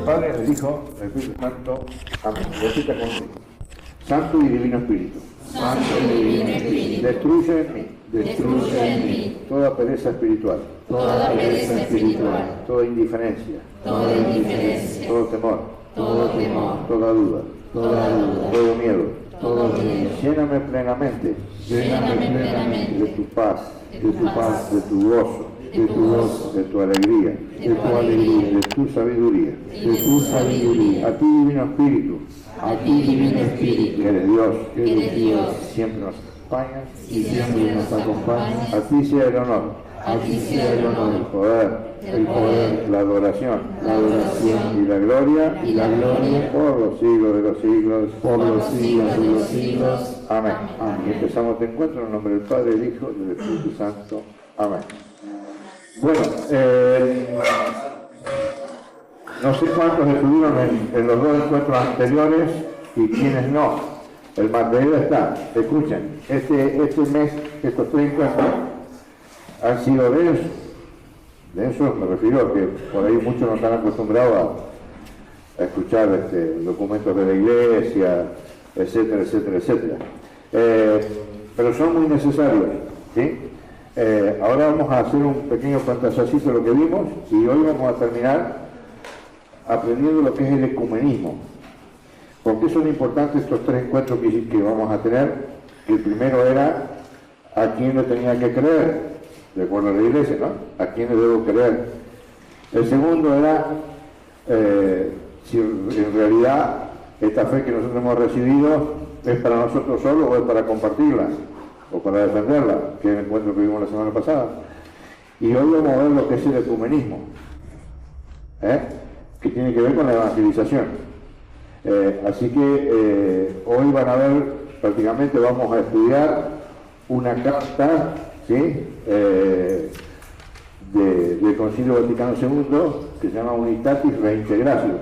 Padre, del Hijo, del Espíritu Santo. Amén. Repita conmigo. Santo y Divino Espíritu. Santo y Divino Espíritu. Destruye en mí toda pereza espiritual. Toda pereza espiritual. Toda indiferencia. Toda indiferencia. Todo temor. Todo temor. Toda duda. Toda duda. Todo miedo. Todo miedo. Lléname plenamente Lléname plenamente de tu paz, de tu paz, de tu gozo, de tu gozo, de tu alegría, de tu alegría, de tu sabiduría. de tu sabiduría. A ti, Divino Espíritu, A ti, Divino Espíritu, que eres Dios, que eres Dios, siempre nos acompañas. y siempre nos acompañas. A ti sea el honor, A ti sea el honor, el poder, la adoración y la gloria por los siglos de los siglos. por los siglos de los siglos. Amén. Amén. Y empezamos este encuentro en el nombre del Padre, del Hijo y del Espíritu Santo. Amén. Bueno, no sé cuántos estuvieron en los dos encuentros anteriores y quiénes no. El material está. Escuchen, este mes, estos 3 encuentros han sido densos. Densos me refiero a que por ahí muchos no están acostumbrados a escuchar documentos de la iglesia, etcétera, etcétera, etcétera. Pero son muy necesarios, ¿sí? Ahora vamos a hacer un pequeño pantallacito de lo que vimos y hoy vamos a terminar aprendiendo lo que es el ecumenismo. ¿Por qué son importantes estos 3 encuentros que vamos a tener? El primero era a quién le tenía que creer, de acuerdo a la iglesia, ¿no? ¿A quién le debo creer? El segundo era si en realidad esta fe que nosotros hemos recibido es para nosotros solos o es para compartirla o para defenderla, que es el encuentro que vimos la semana pasada. Y hoy vamos a ver lo que es el ecumenismo, que tiene que ver con la evangelización. Así que hoy van a ver, prácticamente vamos a estudiar una carta, ¿sí? Del Concilio Vaticano II, que se llama Unitatis Reintegratio.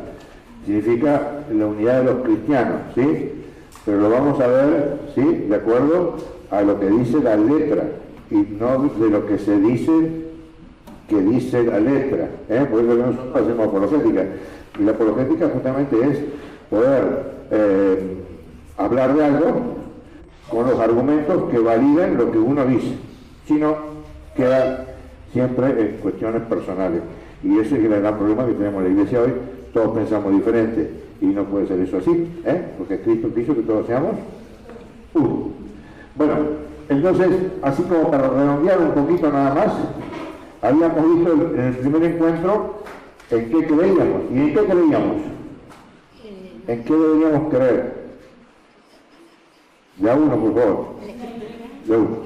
Significa la unidad de los cristianos, ¿sí? Pero lo vamos a ver, ¿sí? De acuerdo a lo que dice la letra y no de lo que se dice que dice la letra, por eso que nosotros hacemos apologética. Y la apologética justamente es poder hablar de algo con los argumentos que validen lo que uno dice, sino queda siempre en cuestiones personales. Y ese es el gran problema que tenemos en la iglesia hoy. Todos pensamos diferente y no puede ser eso así, porque Cristo quiso que todos seamos uno. Bueno, entonces, así como para redondear un poquito nada más, habíamos visto en el primer encuentro en qué creíamos. ¿Y en qué creíamos? ¿En qué deberíamos creer? De a uno, por favor. De uno.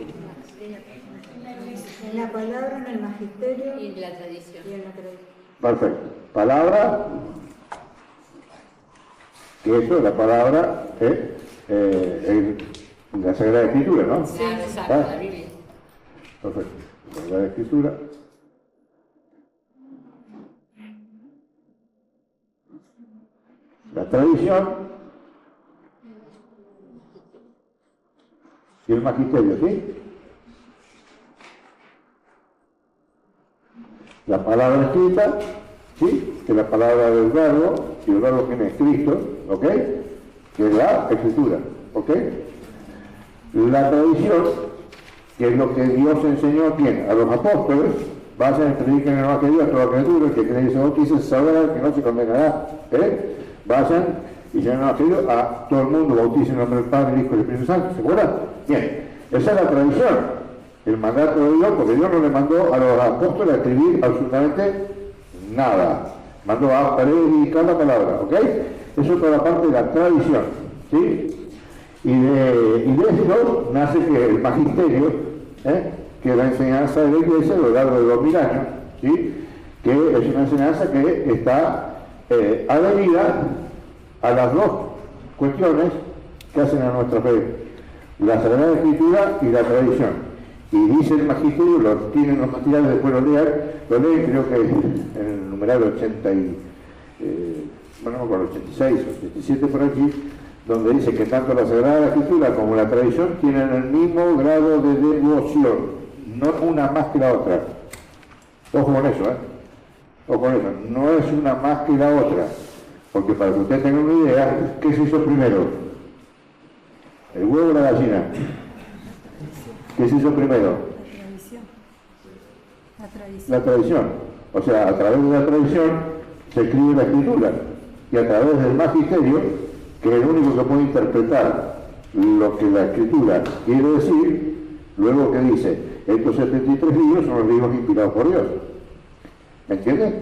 En la palabra, en el magisterio Y en la tradición. y en la tradición. Perfecto. Palabra, que eso es la palabra, la Sagrada Escritura, ¿no? Sí, exacto, la Biblia. Perfecto. La Sagrada Escritura. La tradición y el magisterio, ¿sí? La palabra escrita, ¿sí? Que es la palabra del verbo, y el verbo tiene escrito, ¿ok? Que es la escritura, ¿ok? La tradición, que es lo que Dios enseñó a quién, a los apóstoles, vayan y prediquen el evangelio a toda criatura, el que cree y se bautice sabrá que no se condenará, Vayan y lleven el evangelio a todo el mundo, bauticen en el nombre del Padre, del Hijo y del Espíritu Santo, ¿se acuerdan? Bien, esa es la tradición, el mandato de Dios, porque Dios no le mandó a los apóstoles a escribir absolutamente nada, mandó a predicar la palabra, ¿ok? Eso es toda la parte de la tradición, ¿sí? Y de esto nace que el magisterio, que es la enseñanza de la iglesia a lo largo de 2000 años, ¿sí? Que es una enseñanza que está adherida a las dos cuestiones que hacen a nuestra fe, la Sagrada Escritura y la tradición. Y dice el magisterio, lo tienen los materiales, después lo leen, creo que en el numeral 80 y, bueno, no me acuerdo, 86 o 87 por aquí, donde dice que tanto la Sagrada Escritura como la tradición tienen el mismo grado de devoción, no una más que la otra. Ojo con eso, o con eso, no es una más que la otra, porque para que usted tenga una idea, ¿qué se hizo primero? ¿El huevo o la gallina? ¿Qué se hizo primero? La tradición. O sea, a través de la tradición se escribe la escritura, y a través del magisterio, que es el único que puede interpretar lo que la escritura quiere decir, luego que dice, estos 73 libros son los libros inspirados por Dios. ¿Me entiendes?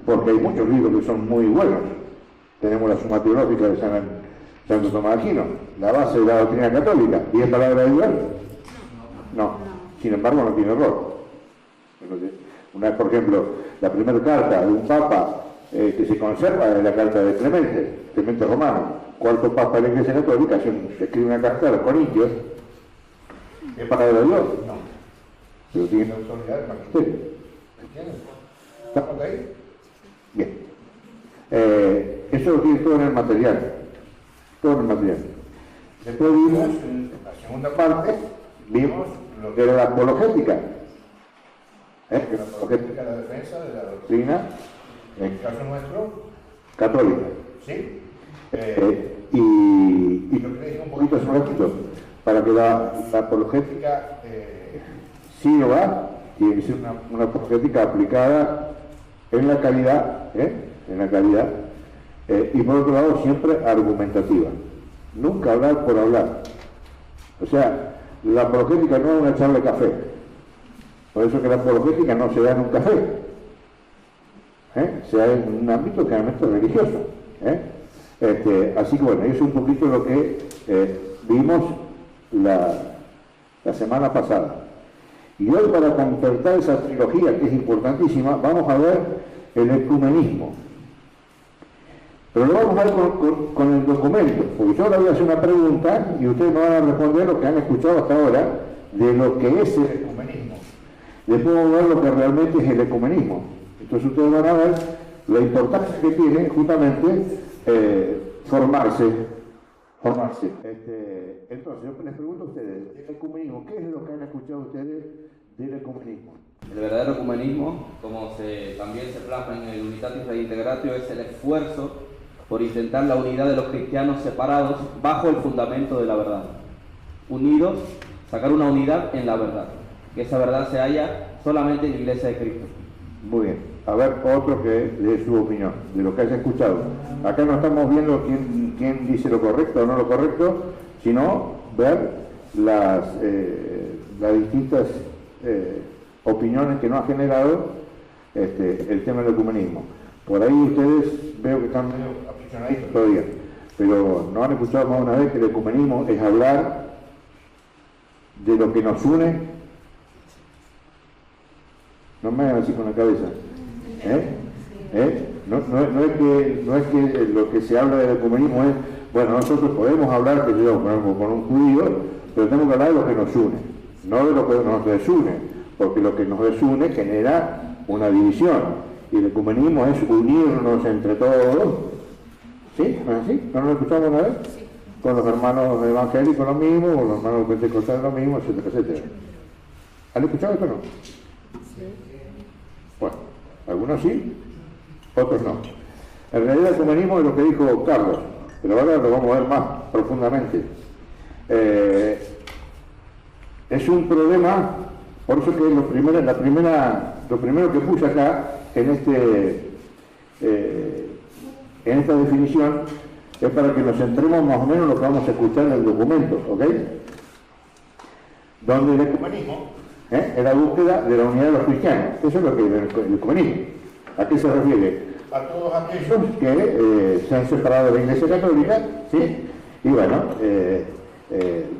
Porque hay muchos libros que son muy buenos. Tenemos la Suma Teológica de Santo Tomás de Aquino, la base de la doctrina católica, ¿y es palabra de Dios? No. Sin embargo, no tiene error. Una, por ejemplo, la primera carta de un papa que se conserva es la carta de Clemente Romano, cuarto papa de la Iglesia Católica, se escribe una carta a los corintios. ¿Es palabra de Dios? No. Pero tiene autoridad del magisterio. ¿Entiendes? ¿Estamos ahí? Bien. Eso lo tiene todo en el material. Todo en el material. Después vimos, en la segunda parte, vimos lo que era la apologética. Que la apologética es la defensa de la doctrina, en el caso nuestro, católica. ¿Sí? Y lo que le dije un poquito hace un ratito, para que la apologética sirva, tiene que ser una apologética aplicada en la calidad, en la calidad, y por otro lado siempre argumentativa. Nunca hablar por hablar. O sea, la apologética no es una charla de café. Por eso que la apologética no se da en un café. Se da en un ámbito claramente religioso. Así que bueno, eso es un poquito lo que vimos la semana pasada. Y hoy, para completar esa trilogía que es importantísima, vamos a ver el ecumenismo. Pero lo vamos a ver con el documento, porque yo ahora voy a hacer una pregunta y ustedes me van a responder lo que han escuchado hasta ahora de lo que es el ecumenismo. Después vamos a ver lo que realmente es el ecumenismo. Entonces ustedes van a ver la importancia que tiene justamente formarse. Entonces yo les pregunto a ustedes, el ecumenismo, ¿qué es lo que han escuchado ustedes del ecumenismo? El verdadero ecumenismo, como también se plasma en el Unitatis Reintegratio, es el esfuerzo por intentar la unidad de los cristianos separados bajo el fundamento de la verdad. Unidos, sacar una unidad en la verdad. Que esa verdad se halla solamente en la Iglesia de Cristo. Muy bien. A ver, otro que dé su opinión, de lo que haya escuchado. Acá no estamos viendo quién dice lo correcto o no lo correcto, sino ver las distintas opiniones que nos ha generado el tema del ecumenismo. Por ahí ustedes veo que están medio aficionaditos todavía, pero no han escuchado más una vez que el ecumenismo es hablar de lo que nos une. No me hagan así con la cabeza. No es que lo que se habla del ecumenismo es, bueno, nosotros podemos hablar, que yo, por ejemplo, con un judío, pero tenemos que hablar de lo que nos une, no de lo que nos desune, porque lo que nos desune genera una división, y el ecumenismo es unirnos entre todos. ¿Sí? ¿No es así? ¿No lo escuchamos una vez? Sí. Con los hermanos evangélicos lo mismo, con los hermanos pentecostales lo mismo, etcétera, etcétera. ¿Han escuchado esto o no? Sí. Bueno, algunos sí, otros no. En realidad el ecumenismo es lo que dijo Carlos, pero ahora lo vamos a ver más profundamente. Es un problema, por eso que lo primero que puse acá en esta definición es para que nos centremos más o menos en lo que vamos a escuchar en el documento, ¿ok? Donde el ecumenismo es la búsqueda de la unidad de los cristianos. Eso es lo que es el ecumenismo. ¿A qué se refiere? A todos aquellos que se han separado de la Iglesia Católica, ¿sí? Y bueno,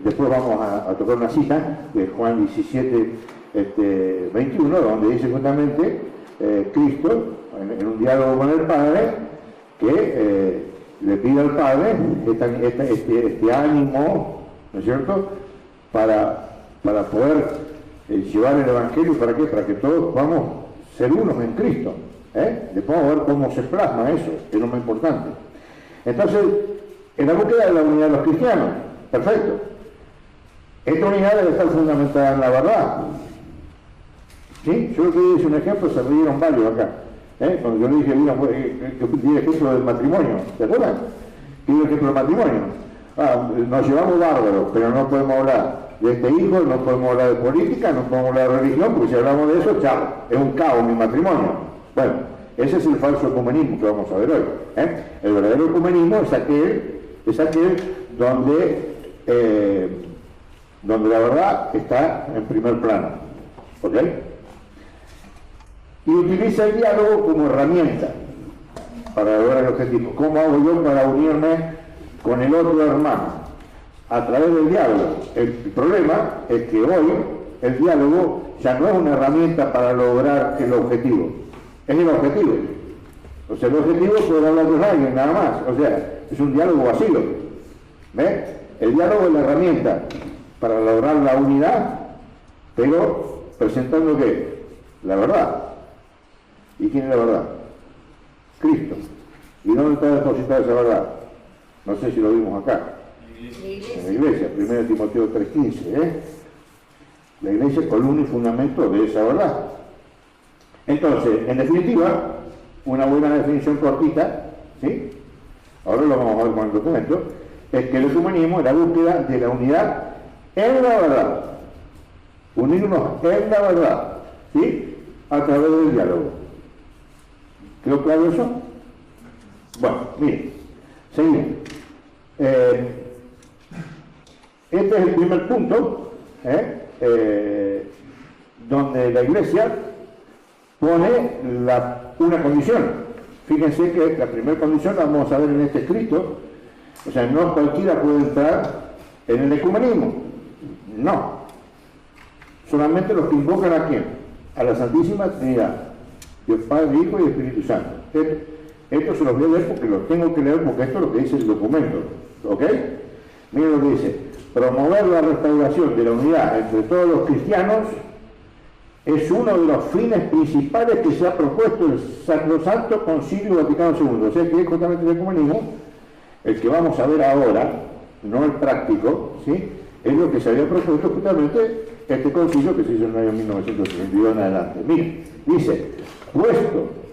después vamos a tocar una cita de Juan 17, 21, donde dice justamente Cristo, en un diálogo con el Padre, que le pide al Padre este ánimo, ¿no es cierto?, para poder llevar el Evangelio. ¿Para qué? Para que todos podamos ser unos en Cristo. Después vamos a ver cómo se plasma eso, que es lo más importante. Entonces, en la búsqueda de la unidad de los cristianos, perfecto. Esta unidad debe estar fundamentada en la verdad. ¿Sí? Yo que hice un ejemplo, se rieron varios acá. Cuando yo le dije, mira, que el ejemplo del matrimonio, ¿te acuerdas? Que el ejemplo del matrimonio. Nos llevamos bárbaros, pero no podemos hablar de este hijo, no podemos hablar de política, no podemos hablar de religión, porque si hablamos de eso, chao, es un caos mi matrimonio. Bueno, ese es el falso ecumenismo que vamos a ver hoy. El verdadero ecumenismo es aquel donde la verdad está en primer plano. ¿Ok? Y utiliza el diálogo como herramienta para lograr el objetivo. ¿Cómo hago yo para unirme con el otro hermano? A través del diálogo. El problema es que hoy el diálogo ya no es una herramienta para lograr el objetivo. Es el objetivo. O sea, el objetivo es poder hablar con alguien, nada más. O sea, es un diálogo vacío. ¿Ves? El diálogo es la herramienta para lograr la unidad, pero presentando ¿qué? La verdad. ¿Y quién es la verdad? Cristo. ¿Y dónde está depositada esa verdad? No sé si lo vimos acá. En la iglesia, 1 Timoteo 3:15. La iglesia es columna y fundamento de esa verdad. Entonces, en definitiva, una buena definición cortita, ¿sí? Ahora lo vamos a ver con el documento, es que el ecumenismo es la búsqueda de la unidad en la verdad. Unirnos en la verdad, ¿sí? A través del diálogo. ¿Quedó claro eso? Bueno, miren, seguimos. Este es el primer punto, donde la iglesia pone una condición. Fíjense que la primera condición la vamos a ver en este escrito. O sea, no cualquiera puede entrar en el ecumenismo. No. Solamente los que invocan ¿a quién? A la Santísima Trinidad. Dios Padre, Hijo y Espíritu Santo. Esto se los voy a leer porque lo tengo que leer porque esto es lo que dice el documento. ¿Ok? Miren lo que dice. Promover la restauración de la unidad entre todos los cristianos es uno de los fines principales que se ha propuesto el Sacrosanto Concilio Vaticano II. O sea que es justamente el ecumenismo, el que vamos a ver ahora, no el práctico, ¿sí? Es lo que se había propuesto justamente este concilio que se hizo en el año 1962 en adelante. Miren, dice,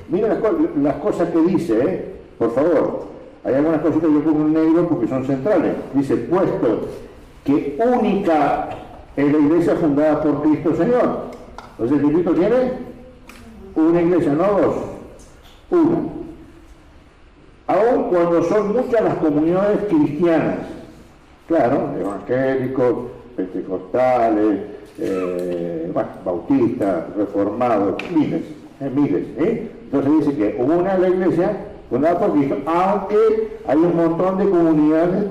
miren las cosas que dice, por favor. Hay algunas cositas que yo pongo en negro porque son centrales. Dice, puesto que única es la iglesia fundada por Cristo Señor. Entonces, Cristo tiene una iglesia, no dos, una. Aun cuando son muchas las comunidades cristianas, claro, evangélicos, pentecostales, bautistas, reformados, miles. Entonces dice que una es la iglesia fundada por Cristo, aunque hay un montón de comunidades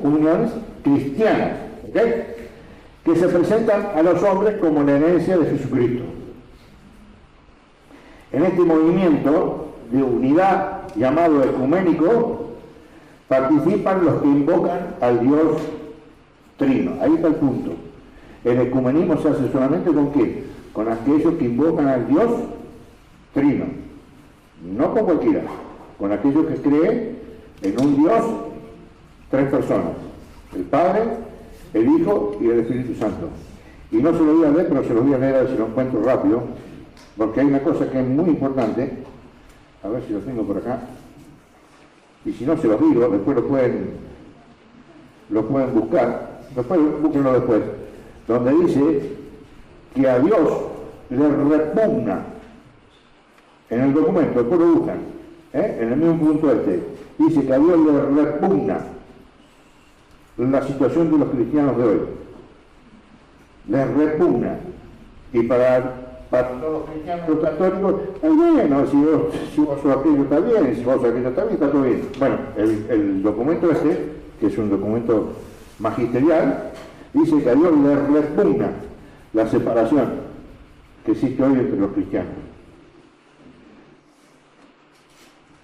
cristianas, ¿ok? Que se presentan a los hombres como la herencia de Jesucristo. En este movimiento de unidad llamado ecuménico participan los que invocan al Dios Trino. Ahí está el punto. El ecumenismo se hace solamente ¿con qué? Con aquellos que invocan al Dios Trino. No con cualquiera. Con aquellos que creen en un Dios, tres personas. El Padre, el Hijo y el Espíritu Santo. Y no se lo voy a leer, pero se lo voy a leer a ver si lo encuentro rápido. Porque hay una cosa que es muy importante. A ver si lo tengo por acá. Y si no se los digo, después lo pueden buscar. Búsquenlo después. Donde dice que a Dios le repugna. En el documento, después lo buscan. En el mismo punto dice que a Dios le repugna la situación de los cristianos de hoy. Les repugna. Y para todos los cristianos los católicos, bueno, si vos sos aquello está bien, si vos sos aquello está bien, está todo bien. Bueno, el documento que es un documento magisterial, dice que a Dios le repugna la separación que existe hoy entre los cristianos.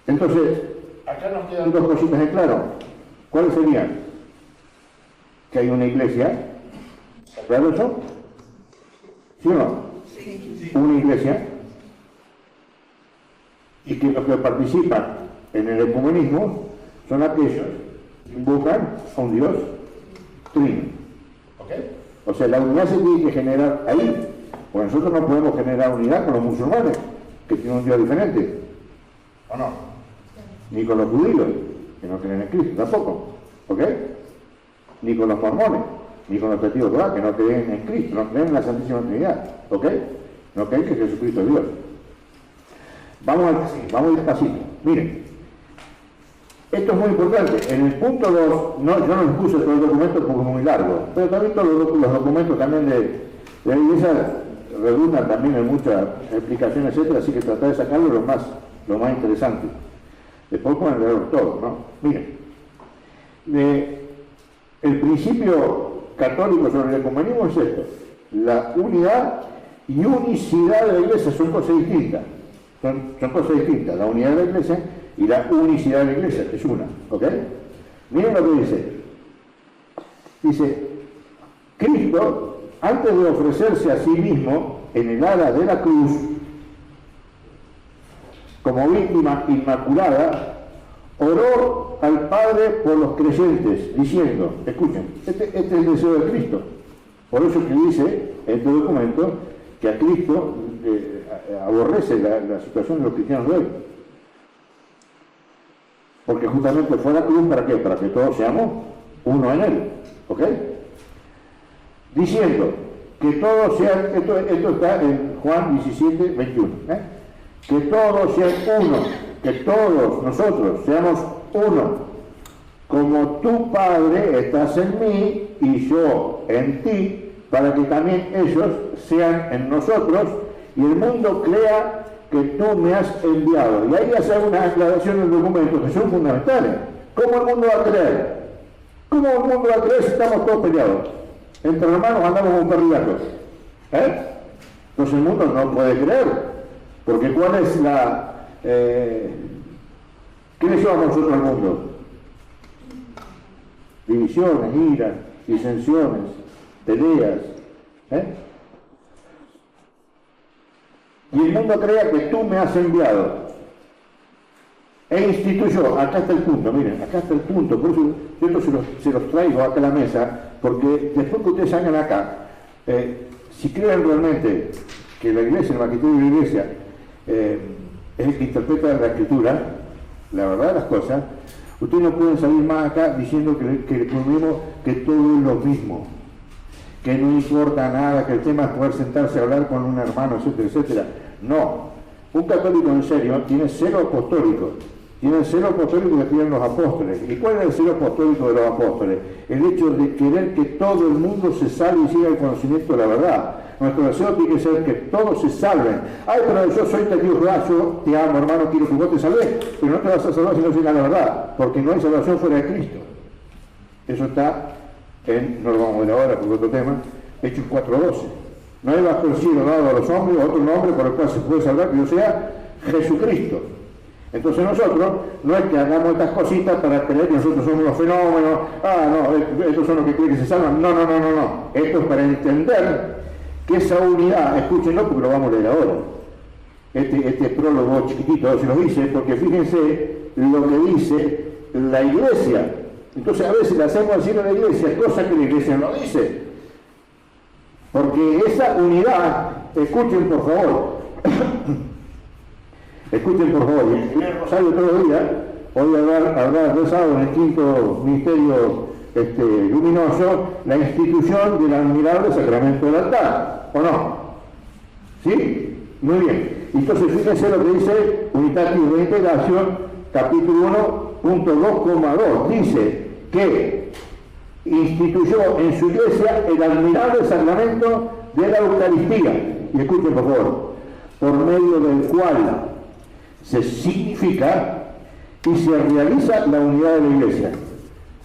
Entonces, acá nos quedan dos cositas en claro. ¿Cuáles serían? Que hay una iglesia, ¿está claro eso? ¿Sí o no? Sí. Una iglesia, y que los que participan en el ecumenismo son aquellos que invocan a un Dios trino. ¿Ok? O sea, la unidad se tiene que generar ahí, Porque nosotros no podemos generar unidad con los musulmanes, que tienen un Dios diferente. ¿O no? Ni con los judíos, que no creen en Cristo tampoco. ¿Ok? Ni con los mormones, ni con los testigos de Jehová, que no creen en Cristo, no creen en la Santísima Trinidad. ¿Ok? No creen que Jesucristo es Dios. Vamos despacito. Miren, esto es muy importante. En el punto 2, yo no les puse todo el documento porque es muy largo, pero también todos los documentos también de la Iglesia redundan también en muchas explicaciones, etcétera, así que tratar de sacarlo lo más interesante. Después pueden leerlo todo, ¿no? Miren, el principio católico sobre el ecumenismo es esto: la unidad y unicidad de la Iglesia son cosas distintas. Son cosas distintas, la unidad de la Iglesia y la unicidad de la Iglesia, es una, ¿ok? Miren lo que dice. Dice, Cristo, antes de ofrecerse a sí mismo en el ala de la cruz, como víctima inmaculada, oró al Padre por los creyentes, diciendo, escuchen, este es el deseo de Cristo. Por eso que dice en este documento que a Cristo aborrece la situación de los cristianos de hoy. Porque justamente fue la cruz, ¿para qué? Para que todos seamos uno en Él. ¿Ok? Diciendo que todos sean, esto está en Juan 17, 21, que todos sean uno, que todos nosotros seamos uno, como tu Padre estás en mí y yo en ti, para que también ellos sean en nosotros y el mundo crea que tú me has enviado. Y ahí hace una aclaración en el documento que son fundamentales. ¿Cómo el mundo va a creer? ¿Cómo el mundo va a creer si estamos todos peleados? Entre hermanos andamos con perrigatos. Entonces el mundo no puede creer. Porque ¿cuál es la... ¿qué le lleva a nosotros al mundo? Divisiones, iras, disensiones, peleas. Y el mundo crea que tú me has enviado e instituyó, acá está el punto, miren, acá está el punto, por eso yo esto se los traigo acá a la mesa, porque después que ustedes salgan acá, si creen realmente que la Iglesia, el magisterio de la Iglesia, es el que interpreta la Escritura, la verdad de las cosas, ustedes no pueden salir más acá diciendo que todo es lo mismo, que no importa nada, que el tema es poder sentarse a hablar con un hermano, etcétera, etcétera. No, un católico en serio tiene celo apostólico, que tienen los apóstoles. ¿Y cuál es el celo apostólico de los apóstoles? El hecho de querer que todo el mundo se salve y siga el conocimiento de la verdad. Nuestro deseo tiene que ser que todos se salven. Ay, pero yo soy testigo de Jehová, yo te amo, hermano, quiero que vos te salves, pero no te vas a salvar si no sigas la verdad, porque no hay salvación fuera de Cristo. Eso está no lo vamos a ver ahora por otro tema, Hechos 4:12. No hay bajo el cielo dado a los hombres otro nombre por el cual se puede salvar que no sea Jesucristo. Entonces nosotros no es que hagamos estas cositas para creer que nosotros somos los fenómenos, estos son los que creen que se salvan. No. Esto es para entender que esa unidad, escúchenlo porque lo vamos a leer ahora. Este prólogo chiquitito se los dice, porque fíjense lo que dice la Iglesia. Entonces a veces le hacemos decir a la Iglesia cosas que la Iglesia no dice. Porque esa unidad, escuchen por favor, y el Rosario todos los días, hoy habrá rezado en el quinto ministerio luminoso la institución del admirable sacramento del altar, ¿o no? ¿Sí? Muy bien. Entonces fíjense lo que dice Unitatis Reintegratio, capítulo 1.2,2. Dice que instituyó en su iglesia el admirable sacramento de la Eucaristía. Y escuchen por favor, por medio del cual se significa y se realiza la unidad de la iglesia.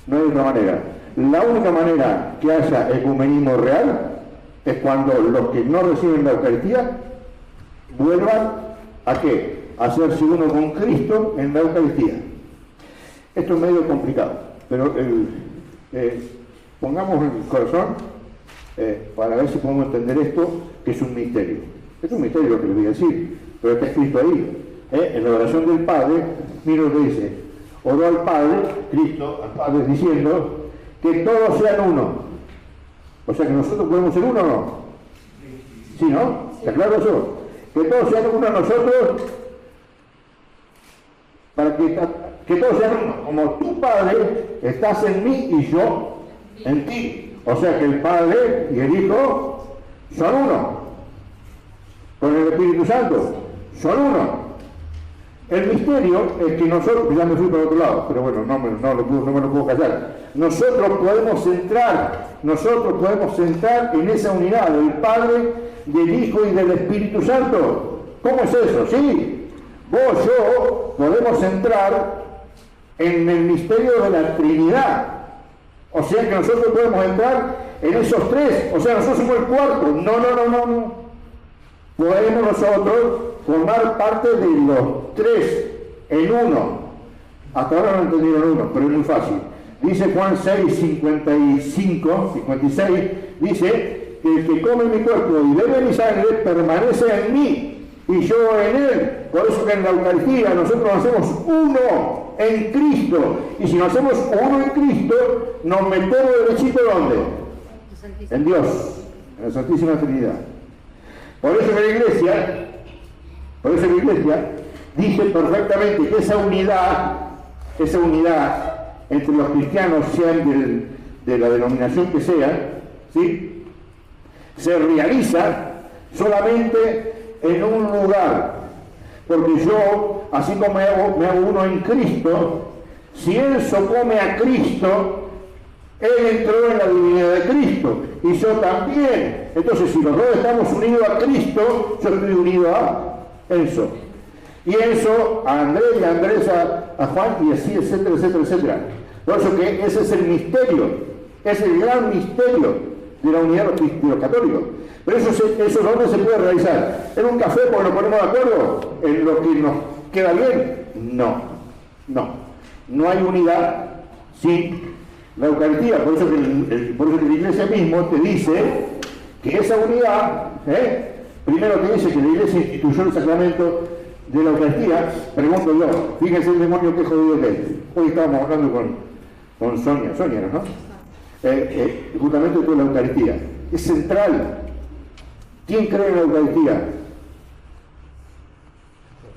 No hay otra manera. La única manera que haya ecumenismo real es cuando los que no reciben la Eucaristía vuelvan ¿a qué? A hacerse uno con Cristo en la Eucaristía. Esto es medio complicado, pero pongamos en el corazón para ver si podemos entender esto, que es un misterio. Es un misterio lo que les voy a decir, pero está escrito ahí. En la oración del Padre, mira lo que dice: oró al Padre, Cristo al Padre, diciendo que todos sean uno. O sea que nosotros podemos ser uno o no. ¿Sí, no? ¿Está claro eso? Que todos sean uno a nosotros, para que todos sean uno. Como tu Padre estás en mí y yo en ti. O sea que el Padre y el Hijo son uno. Con el Espíritu Santo son uno. El misterio es que nosotros, ya me fui por otro lado, pero bueno, no me lo puedo callar. Nosotros podemos entrar en esa unidad del Padre, del Hijo y del Espíritu Santo. ¿Cómo es eso? Sí, vos, yo, podemos entrar en el misterio de la Trinidad. O sea que nosotros podemos entrar en esos tres. O sea, nosotros somos el cuarto. No. Podemos nosotros formar parte de los tres en uno. Hasta ahora no entendieron uno, pero es muy fácil. Dice Juan 6, 56, dice que el que come mi cuerpo y bebe mi sangre permanece en mí y yo en él. Por eso que en la Eucaristía nosotros hacemos uno en Cristo. Y si nos hacemos uno en Cristo, nos metemos derechito ¿dónde? En Dios, en la Santísima Trinidad. Por eso que la Iglesia dice perfectamente que esa unidad entre los cristianos, sean de la denominación que sea, ¿sí?, se realiza solamente en un lugar. Porque yo, así como me hago uno en Cristo, si Enzo come a Cristo, él entró en la divinidad de Cristo y yo también. Entonces, si los dos estamos unidos a Cristo, yo estoy unido a Enzo. Y Enzo a Andrés, y Andrés a Juan, y así, etcétera. Por eso que ese es el misterio, es el gran misterio de la unidad de los católicos. Pero eso ¿dónde se puede realizar? ¿En un café porque nos ponemos de acuerdo? ¿En lo que nos queda bien? No hay unidad sin la Eucaristía. Por eso que la Iglesia mismo te dice que esa unidad, primero te dice que la Iglesia instituyó el sacramento de la Eucaristía. Pregunto yo, fíjense el demonio que jodido que es. Hoy estábamos hablando con Sonia, ¿no? Justamente de la Eucaristía. Es central. ¿Quién cree en la Eucaristía?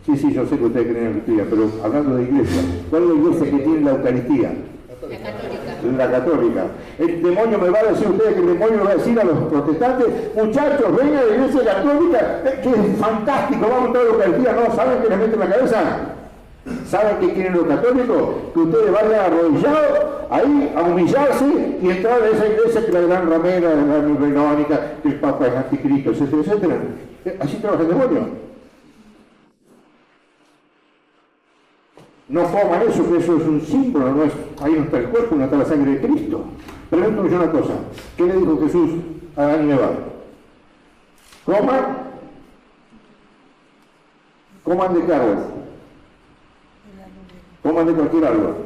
Sí, yo sé que ustedes creen en la Eucaristía, pero hablando de iglesia, ¿cuál es la iglesia que tiene la Eucaristía? La católica. El demonio me va a decir a ustedes que el demonio le va a decir a los protestantes, muchachos, vengan a la iglesia católica, que es fantástico, vamos a entrar a la Eucaristía. No, ¿saben qué les mete en la cabeza? ¿Saben qué quieren los católicos? Que ustedes vayan arrodillados ahí a humillarse y entrar a esa iglesia que la gran ramera, la gran renónica, que el Papa es anticristo, etcétera. Así trabaja el demonio. No coman eso, que eso es un símbolo, ahí no está el cuerpo, no está la sangre de Cristo. Pregúntame yo una cosa, ¿qué le dijo Jesús a Adán y Eva? Coman de qué árbol. Coman de cualquier árbol.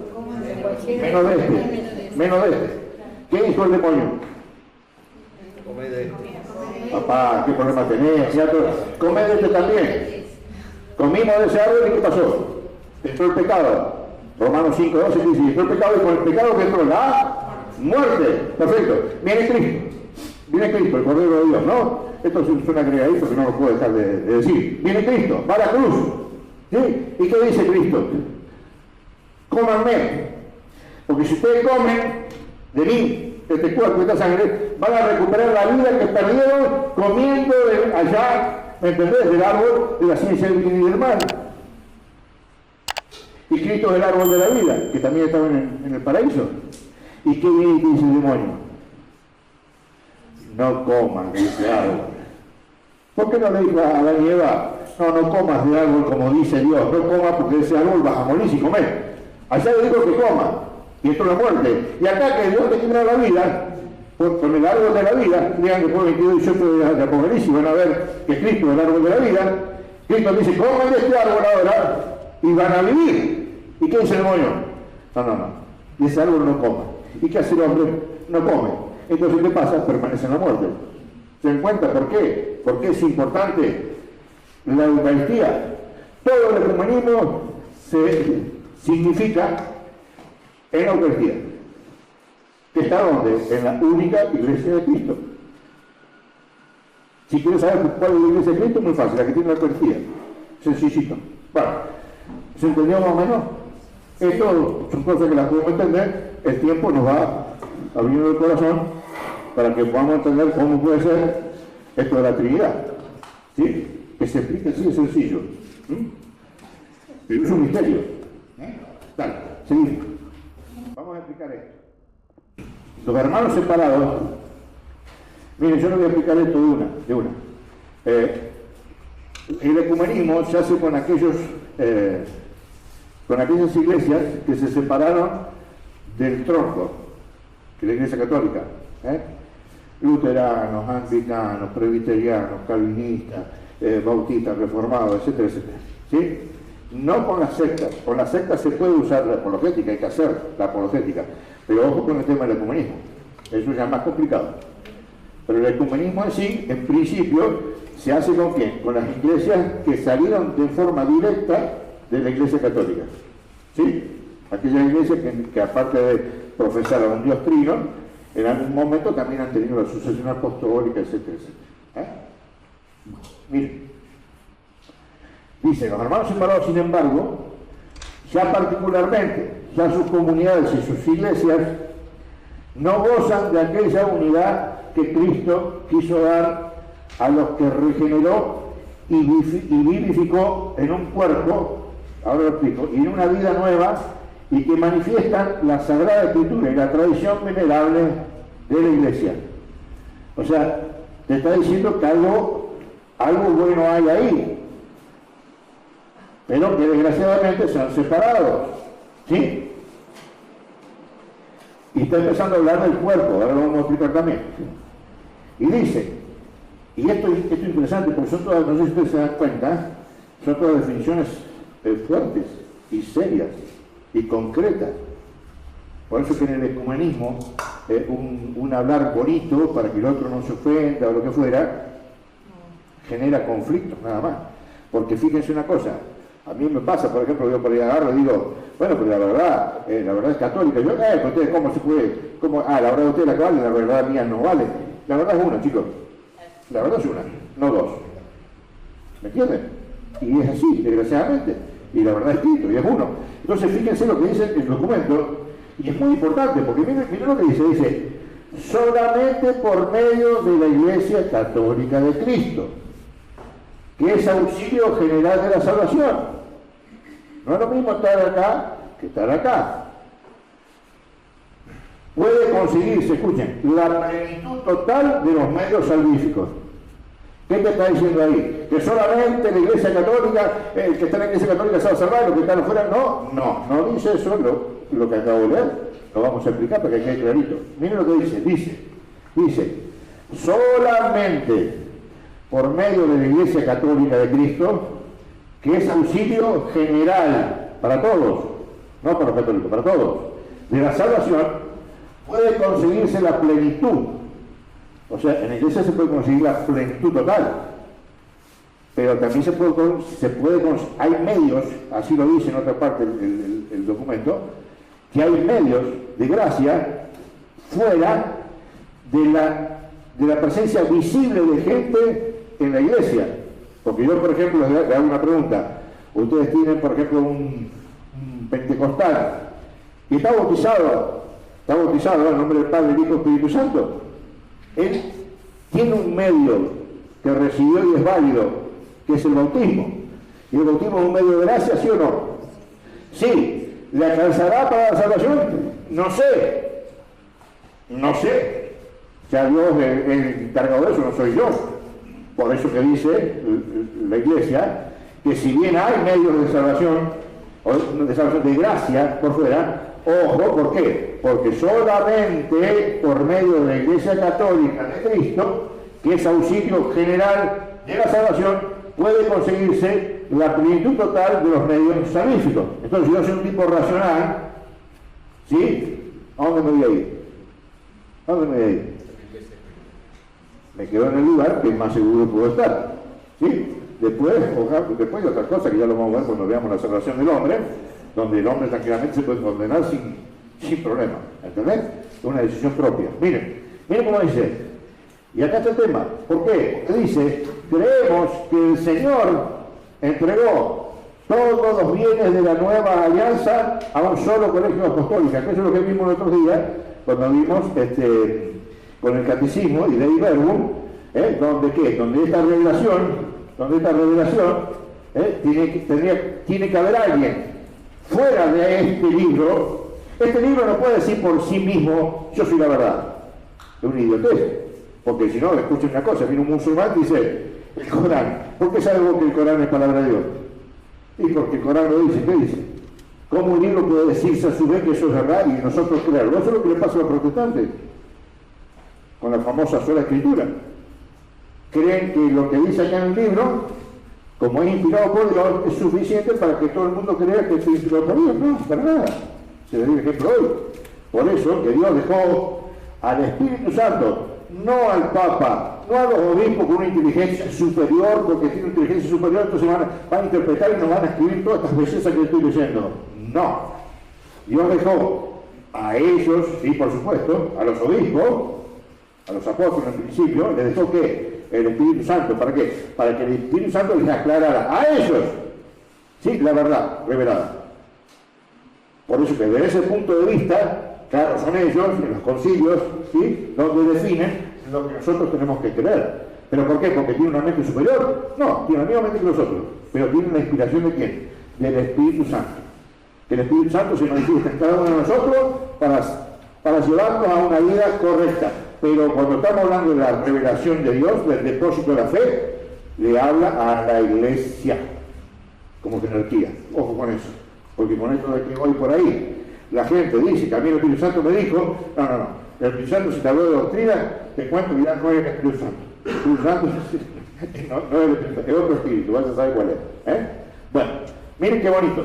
Menos de este. ¿Qué hizo el demonio? Come de este. Papá, ¿qué problema tenés? Come de este también. Comimos de ese árbol y ¿qué pasó? Entró el pecado. Romanos 5:12 dice, entró el pecado y con el pecado que entró la muerte. Perfecto. Viene Cristo, el Cordero de Dios, ¿no? Esto suena agregadito que no lo puedo dejar de decir. Viene Cristo, va a la cruz. ¿Sí? ¿Y qué dice Cristo? Cómanme. Porque si ustedes comen de mí, de este cuerpo y esta sangre, van a recuperar la vida que perdieron comiendo de allá, ¿me entendés? Del árbol de la ciencia del bien y del mal. Y Cristo es el árbol de la vida, que también estaba en el paraíso. ¿Y qué dice el demonio? No coman de ese árbol. ¿Por qué no le dijo a Adán y Eva, no comas de árbol como dice Dios, no comas porque de ese árbol vas a morir si comes? Allá le dijo que coma, y esto es la muerte. Y acá que Dios te quita la vida, con el árbol de la vida, digan que por 22:18 de Apocalipsis van a ver que Cristo es el árbol de la vida. Cristo dice, coman de este árbol ahora y van a vivir. ¿Y qué dice el demonio? No. De ese árbol no coma. ¿Y qué hace el hombre? No come. Entonces, ¿qué pasa? Permanece en la muerte. ¿Se dan cuenta por qué? Porque es importante la Eucaristía. Todo el ecumenismo se significa en la Eucaristía. ¿Que está dónde? En la única iglesia de Cristo. Si quieres saber cuál es la iglesia de Cristo, es muy fácil, la que tiene la Eucaristía. Sencillito. Bueno, ¿se entendió más o menos? Esto son cosas que las podemos entender, el tiempo nos va abriendo el corazón para que podamos entender cómo puede ser esto de la Trinidad. ¿Sí? Que se explique así de sencillo. Pero es un misterio. Dale, seguimos. Vamos a explicar esto. Los hermanos separados, miren, yo les voy a explicar esto de una. El ecumenismo se hace con aquellas iglesias que se separaron del tronco, que es la Iglesia Católica. Luteranos, anglicanos, presbiterianos, calvinistas, bautistas, reformados, etcétera, etcétera. ¿Sí? No con las sectas. Con las sectas se puede usar la apologética, hay que hacer la apologética. Pero ojo con el tema del ecumenismo. Eso ya es más complicado. Pero el ecumenismo en sí, en principio, se hace con quién? Con las iglesias que salieron de forma directa de la Iglesia Católica. ¿Sí? Aquellas iglesias que aparte de profesar a un Dios trino, en algún momento también han tenido la sucesión apostólica, etcétera, etcétera. Miren. Dice, los hermanos separados, sin embargo, ya particularmente, ya sus comunidades y sus iglesias no gozan de aquella unidad que Cristo quiso dar a los que regeneró y vivificó en un cuerpo, ahora lo explico, y en una vida nueva, y que manifiestan la Sagrada Escritura y la tradición venerable de la Iglesia. O sea, te está diciendo que algo bueno hay ahí, pero que desgraciadamente se han separado. ¿Sí? Y está empezando a hablar del cuerpo, ahora lo vamos a explicar también. Y dice, y esto es interesante porque son todas, no sé si ustedes se dan cuenta, son todas definiciones fuertes y serias y concretas. Por eso que en el ecumenismo un hablar bonito para que el otro no se ofenda o lo que fuera, genera conflictos nada más. Porque fíjense una cosa, a mí me pasa, por ejemplo, yo por ahí agarro y digo, bueno, pero la verdad es católica. Yo, pero ustedes, ¿cómo se puede? La verdad de ustedes la que vale, la verdad mía no vale. La verdad es una, chicos. La verdad es una, no dos. ¿Me entienden? Y es así, desgraciadamente. Y la verdad es Cristo, y es uno. Entonces, fíjense lo que dice el documento, y es muy importante, porque miren lo que dice, solamente por medio de la Iglesia Católica de Cristo, que es auxilio general de la salvación. No es lo mismo estar acá que estar acá. Puede conseguirse, escuchen, la plenitud total de los medios salvíficos. ¿Qué te está diciendo ahí? ¿Que solamente la Iglesia Católica, el que está en la Iglesia Católica se va a salvar, los que están afuera? No dice eso lo que acabo de leer. Lo vamos a explicar para que quede clarito. Miren lo que dice, solamente por medio de la Iglesia Católica de Cristo, que es auxilio general para todos, no para los católicos, para todos, de la salvación, puede conseguirse la plenitud. O sea, en la Iglesia se puede conseguir la plenitud total, pero también se puede hay medios, así lo dice en otra parte el documento, que hay medios de gracia fuera de la presencia visible de gente en la iglesia. Porque yo, por ejemplo, le hago una pregunta. Ustedes tienen, por ejemplo, un pentecostal y está bautizado en nombre del Padre, del Hijo y Espíritu Santo. Él tiene un medio que recibió y es válido, que es el bautismo. ¿Y el bautismo es un medio de gracia, sí o no? Sí. ¿Le alcanzará para la salvación? No sé. Ya Dios es el encargado de eso, no soy yo. Por eso que dice la Iglesia, que si bien hay medios de salvación de gracia por fuera, ojo, ¿por qué? Porque solamente por medio de la Iglesia Católica de Cristo, que es auxilio general de la salvación, puede conseguirse la plenitud total de los medios salvíficos. Entonces, si yo soy un tipo racional, ¿sí? ¿A dónde me voy a ir? Me quedo en el lugar que más seguro puedo estar. ¿Sí? Después de otras cosas que ya lo vamos a ver cuando veamos la salvación del hombre, donde el hombre tranquilamente se puede condenar sin problema. ¿Entendés? Es una decisión propia. Miren cómo dice. Y acá está el tema. ¿Por qué? Porque dice, creemos que el Señor entregó todos los bienes de la nueva alianza a un solo colegio apostólico. Que eso es lo que vimos el otro día, cuando vimos con el catecismo y Dei Verbum, donde esta revelación tiene que haber alguien fuera de este libro. Este libro no puede decir por sí mismo, yo soy la verdad. Es una idiotez. Porque si no, escuchen una cosa, viene un musulmán y dice, el Corán, ¿por qué sabemos que el Corán es palabra de Dios? Y porque el Corán lo dice, ¿qué dice? ¿Cómo un libro puede decirse a su vez que eso es verdad y nosotros creerlo? Eso es lo que le pasa a los protestantes, con la famosa sola escritura. Creen que lo que dice acá en el libro, como es inspirado por Dios, es suficiente para que todo el mundo crea que es inspirado por Dios. No, para nada. Se le dio el ejemplo hoy. Por eso que Dios dejó al Espíritu Santo, no al Papa, no a los obispos con una inteligencia superior, porque tiene una inteligencia superior, entonces van a interpretar y nos van a escribir todas estas bellezas que estoy leyendo. No. Dios dejó a ellos, sí, por supuesto, a los obispos, a los apóstoles en principio, les dejó que el Espíritu Santo, ¿para qué? Para que el Espíritu Santo les aclarara a ellos, sí, la verdad revelada. Por eso que desde ese punto de vista, claro, son ellos, en los concilios, ¿sí?, donde definen lo que nosotros tenemos que creer. ¿Pero por qué? ¿Porque tiene una mente superior? No, tiene la misma mente que nosotros, pero tiene la inspiración de ¿quién? Del Espíritu Santo. Que el Espíritu Santo se manifiesta en cada uno de nosotros para llevarnos a una vida correcta. Pero cuando estamos hablando de la revelación de Dios, del depósito de la fe, le habla a la iglesia como jerarquía. Ojo con eso, porque con esto de que voy por ahí, la gente dice que a mí el Espíritu Santo me dijo, no, el Espíritu Santo, si te habló de doctrina, te cuento que ya no es el Espíritu Santo. El Espíritu Santo no es el Espíritu Santo, es otro Espíritu, vas a saber cuál es. Bueno, miren qué bonito.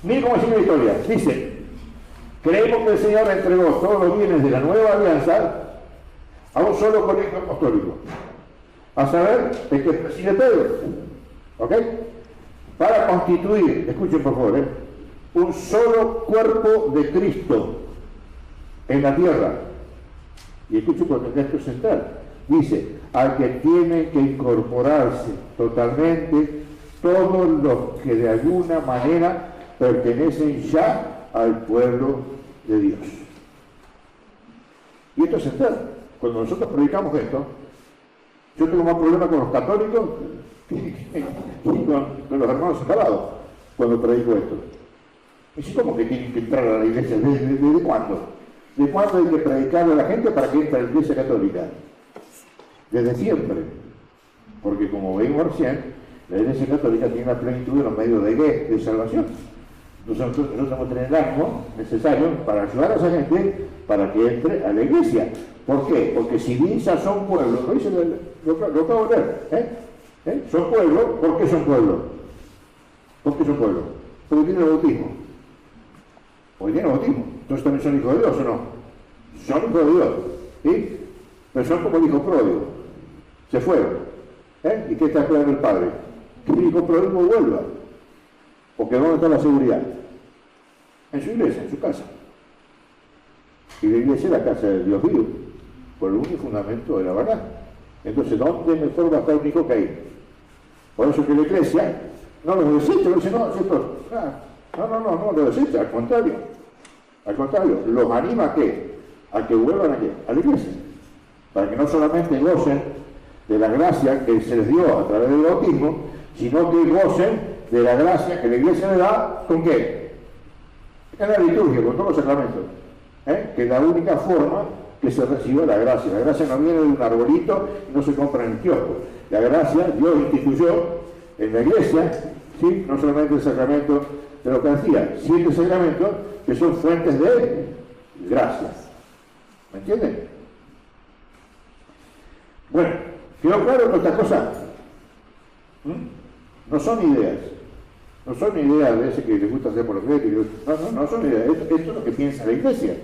Miren cómo sigue la historia. Dice, creemos que el Señor entregó todos los bienes de la nueva alianza a un solo colegio apostólico, a saber, el que preside Pedro, ¿ok? Para constituir, escuchen por favor, un solo cuerpo de Cristo en la tierra. Y escuchen porque esto es central. Dice, al que tiene que incorporarse totalmente todos los que de alguna manera pertenecen ya al pueblo de Dios. Y esto es central. Cuando nosotros predicamos esto, yo tengo más problemas con los católicos que con los hermanos separados cuando predico esto. ¿Y cómo que tienen que entrar a la iglesia? ¿Desde cuándo? ¿De cuándo hay que predicarle a la gente para que entre a la iglesia católica? Desde siempre. Porque como veíamos recién, la iglesia católica tiene la plenitud de los medios de salvación. Entonces nosotros tenemos que tener el ánimo necesario para ayudar a esa gente para que entre a la iglesia. ¿Por qué? Porque si bien ya son pueblos, lo acabo de ver, son pueblos. ¿Por qué son pueblos? ¿Por qué son pueblos? Porque tienen el bautismo. Porque tienen el bautismo. Entonces también son hijos de Dios, ¿o no? Son hijos de Dios, ¿sí? Pero son como el hijo pródigo. Se fueron. ¿Y qué está esperando el padre? Que el hijo pródigo vuelva. Porque ¿dónde está la seguridad? En su iglesia, en su casa. Y la iglesia es la casa de Dios vivo, por el único fundamento de la verdad. Entonces, ¿dónde mejor va a estar un hijo que ahí? Por eso que la iglesia no los desecha, no dice, no los desecha, al contrario. Al contrario, los anima ¿a qué? A que vuelvan ¿a qué? A la iglesia. Para que no solamente gocen de la gracia que se les dio a través del bautismo, sino que gocen de la gracia que la iglesia le da, ¿con qué? En la liturgia, con todos los sacramentos. Que es la única forma que se recibe la gracia. La gracia no viene de un arbolito y no se compra en el kiosco. La gracia Dios instituyó en la iglesia, ¿sí? No solamente el sacramento de la Eucaristía, 7 sacramentos que son fuentes de gracia. ¿Me entienden? Bueno, ¿quedó claro nuestra cosa? No son ideas. No son ideas de ese que les gusta hacer por los créditos. No son ideas. Esto es lo que piensa la iglesia.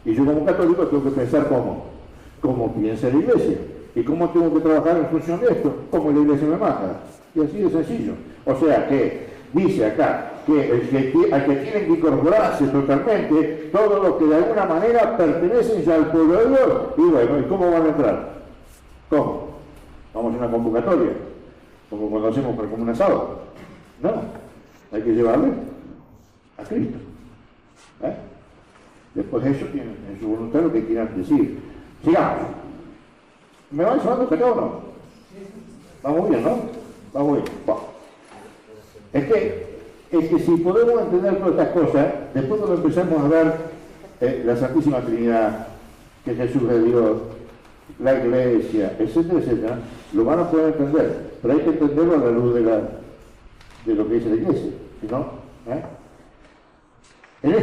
Y yo como católico tengo que pensar cómo piensa la iglesia. ¿Y cómo tengo que trabajar en función de esto? Como la iglesia me manda. Y así de sencillo. O sea que dice acá, que al que tienen que incorporarse totalmente todos los que de alguna manera pertenecen ya al pueblo de Dios. Y bueno, ¿y cómo van a entrar? ¿Cómo? Vamos a una convocatoria, como cuando hacemos para como un asado. No, hay que llevarle a Cristo. Después ellos tienen en su voluntad lo que quieran decir. Sigamos. ¿Me van sonando hasta acá o no? Vamos bien, ¿no? Vamos bien. Bueno. Es que si podemos entender todas estas cosas, después cuando empezamos a ver la Santísima Trinidad, que Jesús es Dios, la Iglesia, etcétera, etcétera, lo van a poder entender. Pero hay que entenderlo a la luz de lo que dice la Iglesia. Si no, en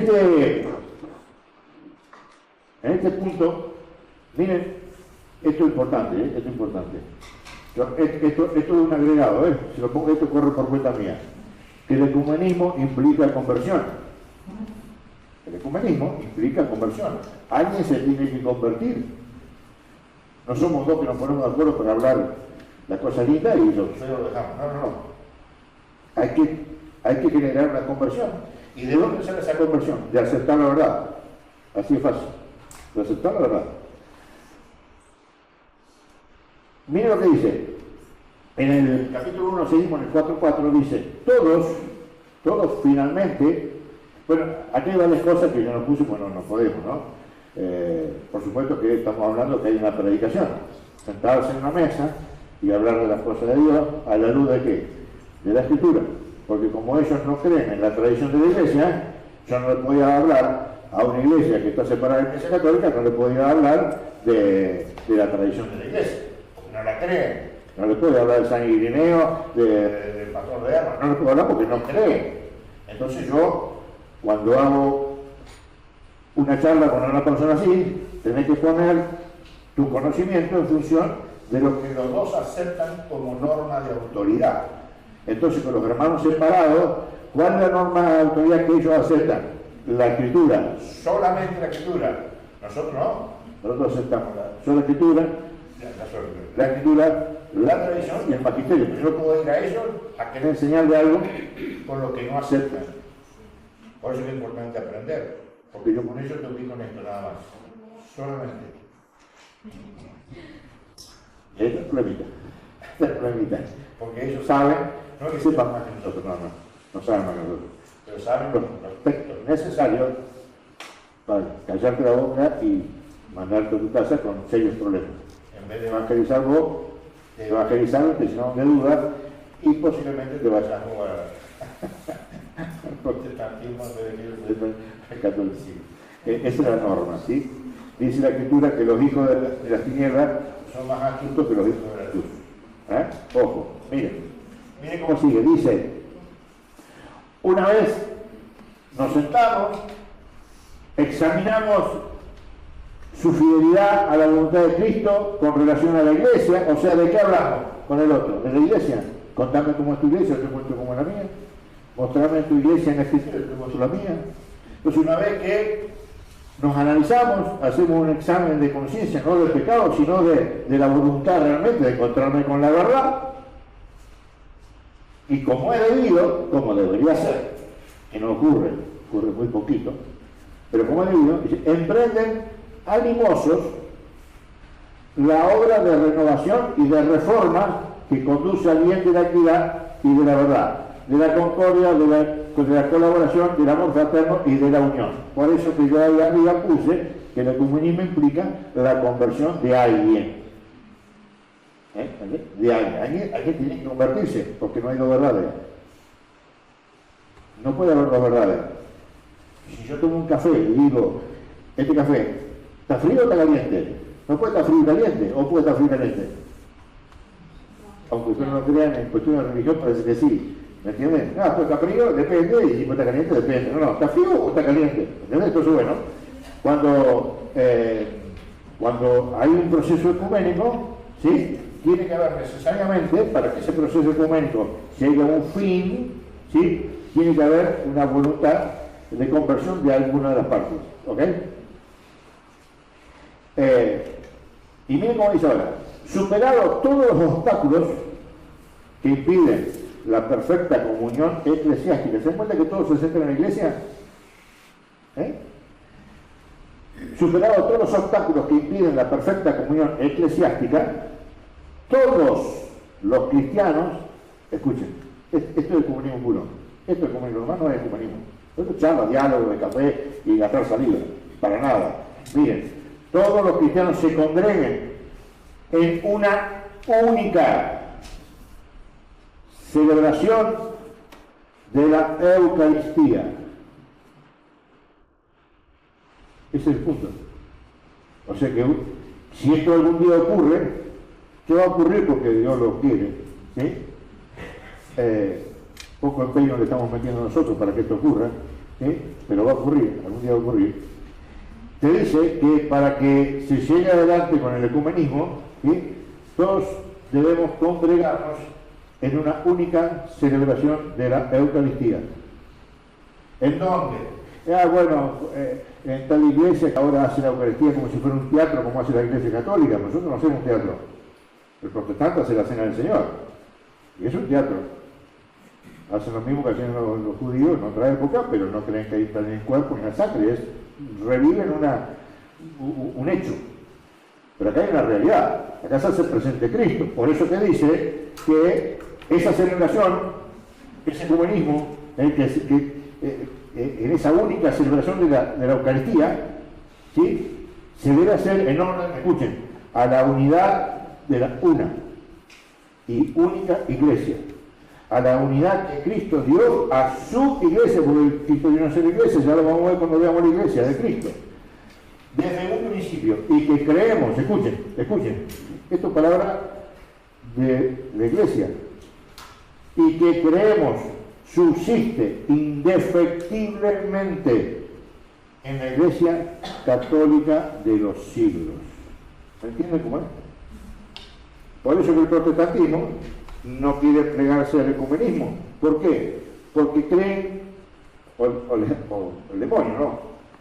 este punto, miren, esto es importante, esto es importante. Esto es un agregado, si lo pongo, esto corre por cuenta mía. Que el ecumenismo implica conversión. El ecumenismo implica conversión. Alguien se tiene que convertir. No somos dos que nos ponemos de acuerdo para hablar la cosa linda y lo feo lo dejamos. No. Hay que generar una conversión. ¿Y de dónde sale esa conversión? De aceptar la verdad. Así es fácil. De aceptar la verdad. Miren lo que dice. En el capítulo 1 seguimos en el 4.4, dice, todos finalmente, bueno, aquí hay varias cosas que yo no puse, bueno, no podemos, ¿no? Por supuesto que estamos hablando que hay una predicación, sentarse en una mesa y hablar de las cosas de Dios a la luz de qué? De la Escritura, porque como ellos no creen en la tradición de la Iglesia, yo no le podía hablar a una iglesia que está separada de la Iglesia Católica, no le podía hablar de la tradición de la Iglesia, porque no la creen. No le puedo hablar de San Irineo, del pastor de Armas, no le puedo hablar porque no cree. Entonces yo, cuando hago una charla con una persona así, tenés que poner tu conocimiento en función de lo que los dos aceptan como norma de autoridad. Entonces, con los hermanos separados, ¿cuál es la norma de autoridad que ellos aceptan? La Escritura, solamente la Escritura. Nosotros no, nosotros aceptamos la Escritura, la Escritura, la tradición y el magisterio. Pero yo puedo ir a ellos a querer enseñarle algo con lo que no aceptan. Por eso es importante aprender, porque yo con ellos te ubico en esto nada más. Solamente. Este es el problemita. Este es el problemita. Porque ellos saben, no es que sepan más que nosotros, no saben más que nosotros, pero saben los aspectos necesarios para callarte la boca y mandarte a tu casa con serios problemas. En vez de evangelizar vos, de evangelizar, que si no de duda, y posiblemente te vayas al protestantismo al catolicismo. Esa es la norma, ¿sí? Dice la Escritura que los hijos de las tinieblas son más astutos que los hijos de la luz. Ojo, miren cómo sigue. Dice, una vez nos sentamos, examinamos su fidelidad a la voluntad de Cristo con relación a la iglesia, o sea, ¿de qué hablamos con el otro? ¿De la iglesia? Contame cómo es tu iglesia, yo te cuento cómo es la mía. Mostrame tu iglesia en la Escritura, yo te muestro la mía. Entonces, una vez que nos analizamos, hacemos un examen de conciencia, no del pecado, sino de la voluntad realmente de encontrarme con la verdad, y como es debido, como debería ser, que no ocurre muy poquito, pero como es debido, emprenden animosos la obra de renovación y de reforma que conduce al bien de la equidad y de la verdad, de la concordia, de la colaboración, del amor fraterno y de la unión. Por eso que yo ahí arriba puse que el ecumenismo implica la conversión de alguien. De alguien. Alguien tiene que convertirse, porque no hay dos verdades. No puede haber dos verdades. Si yo tomo un café y digo, este café, ¿está frío o está caliente? No puede estar frío y caliente, o puede estar frío y caliente. Aunque ustedes no lo crean, en cuestión de religión parece que sí. ¿Me entienden? No, pues está frío, depende, y si está caliente, depende. No, ¿está frío o está caliente? ¿Entiendes? Entonces, bueno, cuando hay un proceso ecuménico, ¿sí? Tiene que haber necesariamente, para que ese proceso ecuménico llegue a un fin, ¿sí? Tiene que haber una voluntad de conversión de alguna de las partes. ¿Ok? Y miren cómo dice ahora, superados todos los obstáculos que impiden la perfecta comunión eclesiástica. ¿Se dan cuenta que todo se centra en la iglesia? Superado todos los obstáculos que impiden la perfecta comunión eclesiástica, todos los cristianos, escuchen, esto es el comunismo puro, esto es el comunismo, hermano, no es el comunismo. Esto es charla, diálogo de café y gastar saliva, para nada. Miren, todos los cristianos se congreguen en una única celebración de la Eucaristía. Ese es el punto. O sea que si esto algún día ocurre, ¿qué va a ocurrir? Porque Dios lo quiere, ¿sí? Poco empeño le estamos metiendo nosotros para que esto ocurra, ¿sí? Pero va a ocurrir, algún día va a ocurrir. Te dice que para que se llegue adelante con el ecumenismo, ¿sí? Todos debemos congregarnos en una única celebración de la Eucaristía. ¿En dónde? En tal iglesia que ahora hace la Eucaristía como si fuera un teatro, como hace la Iglesia Católica. Nosotros no hacemos teatro. El protestante hace la Cena del Señor. Y es un teatro. Hacen lo mismo que hacían los judíos en otra época, pero no creen que ahí está en el cuerpo ni en la sangre. Reviven un hecho. Pero acá hay una realidad. Acá se hace presente Cristo. Por eso te dice que esa celebración, ese ecumenismo, en esa única celebración de la Eucaristía, ¿sí? Se debe hacer en orden, escuchen, a la unidad de la una y única iglesia, a la unidad que Cristo dio a su iglesia, porque Cristo dio a ser iglesia, ya lo vamos a ver cuando veamos la iglesia de Cristo, desde un principio, y que creemos, escuchen, esto es palabra de la iglesia, y que creemos subsiste indefectiblemente en la Iglesia Católica de los siglos. ¿Se entiende cómo es? Por eso que el protestantismo no quiere plegarse al ecumenismo. ¿Por qué? Porque creen, o el demonio, ¿no?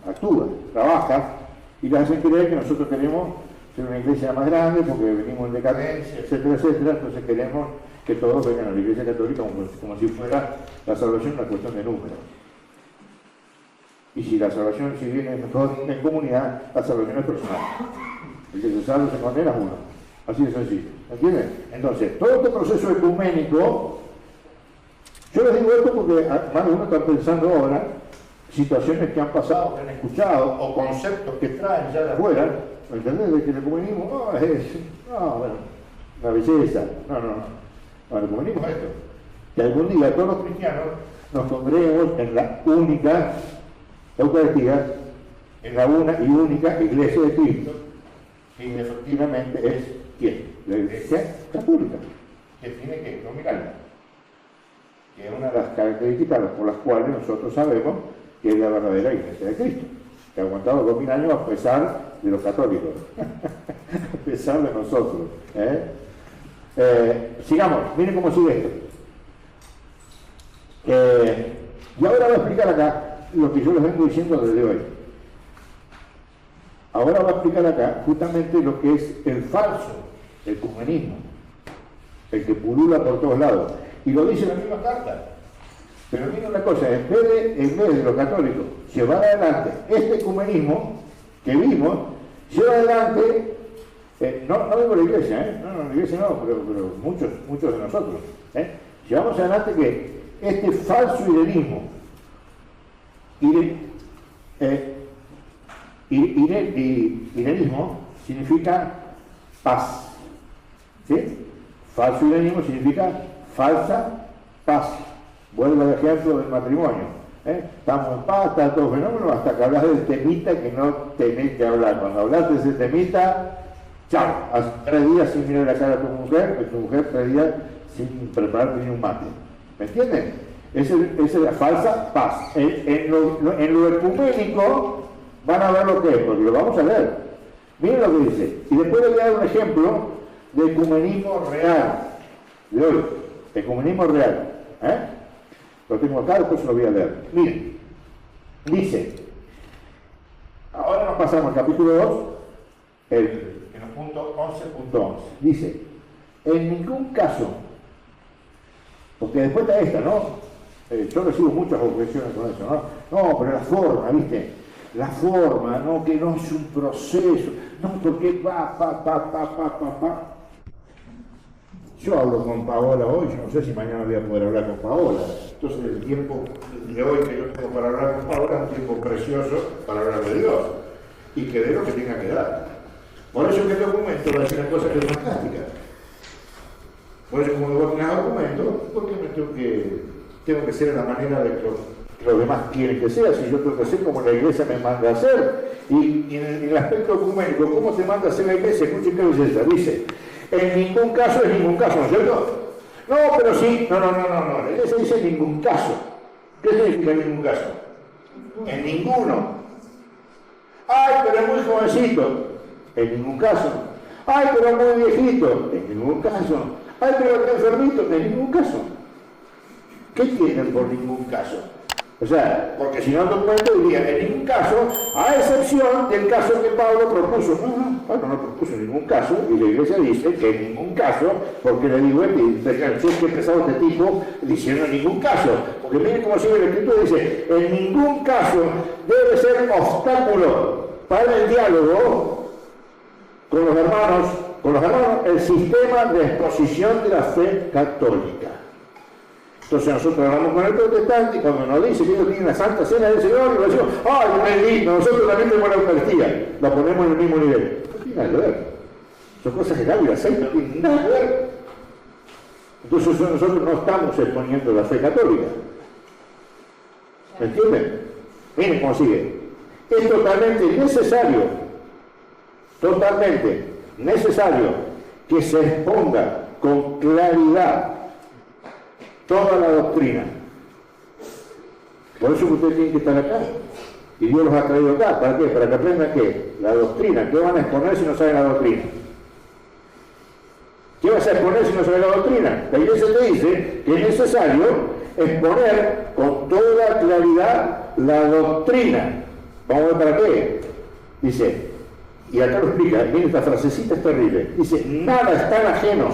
Actúa, trabaja, y le hacen creer que nosotros queremos ser una iglesia más grande porque venimos en decadencia, etcétera, etcétera. Entonces queremos que todos vengan a la Iglesia Católica como si fuera la salvación una cuestión de número. Y si la salvación, si viene mejor en comunidad, la salvación es personal. El que se salva se condena a uno. Así de sencillo. ¿Entienden? Entonces, todo este proceso ecuménico, yo les digo esto porque más de uno está pensando ahora situaciones que han pasado, que han escuchado, o conceptos que traen ya de afuera, ¿entendés? De que el ecumenismo bueno, la belleza, no. El ecumenismo es esto, que algún día todos los cristianos nos congreguemos en la única Eucaristía, en la una y única Iglesia de Cristo, que efectivamente es ¿quién? La Iglesia Católica, que tiene que dominarla, que es una de las características por las cuales nosotros sabemos que es la verdadera Iglesia de Cristo, que ha aguantado 2000 años a pesar de los católicos, a pesar de nosotros. Sigamos, miren cómo sigue esto. Y ahora voy a explicar acá lo que yo les vengo diciendo desde hoy. Ahora voy a explicar acá justamente lo que es el falso ecumenismo, el que pulula por todos lados. Y lo dice la misma carta. Pero miren una cosa, en vez de los católicos llevar adelante este ecumenismo que vimos, lleva adelante, no digo la iglesia, no, la iglesia no, pero muchos de nosotros, llevamos adelante que este falso irenismo, irenismo significa paz, ¿sí? Falso irenismo significa falsa paz. Vuelvo al ejemplo del matrimonio. Estamos en paz, está todo fenómeno, hasta que hablas del temita que no tenés que hablar. Cuando hablas de ese temita, chao, hace 3 días sin mirar la cara a tu mujer 3 días sin prepararte ni un mate. ¿Me entienden? Esa es la falsa paz. En lo ecuménico van a ver lo que es, porque lo vamos a leer. Miren lo que dice. Y después les voy a dar un ejemplo de ecumenismo real. De hoy. Ecumenismo real. Lo tengo acá, después se lo voy a leer. Miren. Dice. Ahora nos pasamos al capítulo 2, en el punto 11.11. Dice. En ningún caso Porque después está esta, ¿no? Yo recibo muchas objeciones con eso, ¿no? No, pero la forma, ¿viste? La forma, ¿no? Que no es un proceso, no, porque pa. Yo hablo con Paola hoy, yo no sé si mañana voy a poder hablar con Paola. Entonces el tiempo de hoy que yo tengo para hablar con Paola es un tiempo precioso para hablar de Dios. Y que dé lo que tenga que dar. Por eso que el documento va a decir una cosa que es fantástica. Por eso como vos tenés argumento, ¿por qué tengo que ser de la manera de que los demás quieren que sea? Si yo tengo que ser como la iglesia me manda a hacer. Y en el aspecto documental, ¿cómo se manda a hacer la iglesia? Escuchen qué dice. En ningún caso es ningún caso, ¿no es cierto? No, pero sí. No. La iglesia dice en ningún caso. ¿Qué significa en ningún caso? En ninguno. Ay, pero es muy jovencito. En ningún caso. Ay, pero es muy viejito. En ningún caso. Ay, pero está enfermito. En ningún caso. ¿Qué tienen por ningún caso? O sea, porque si no el documento diría en ningún caso, a excepción del caso que Pablo propuso. No, Pablo no propuso ningún caso, y la iglesia dice que en ningún caso, porque le digo, que empezado este tipo diciendo en ningún caso, porque miren cómo sigue la escritura, dice, en ningún caso debe ser obstáculo para el diálogo con los hermanos, el sistema de exposición de la fe católica. Entonces nosotros hablamos con el protestante y cuando nos dice que ellos tienen la Santa Cena del Señor, le decimos, ¡ay, nosotros también tenemos la Eucaristía! La ponemos en el mismo nivel. No tiene nada que ver. Son cosas que agua y aceite no tienen nada que ver. Entonces nosotros no estamos exponiendo la fe católica. ¿Me entienden? Miren cómo sigue. Es totalmente necesario que se exponga con claridad toda la doctrina. Por eso que ustedes tienen que estar acá. Y Dios los ha traído acá. ¿Para qué? Para que aprendan qué. La doctrina. ¿Qué van a exponer si no saben la doctrina? ¿Qué vas a exponer si no saben la doctrina? La iglesia te dice que es necesario exponer con toda claridad la doctrina. Vamos a ver para qué. Dice, y acá lo explica, miren, esta frasecita es terrible. Dice, nada es tan ajeno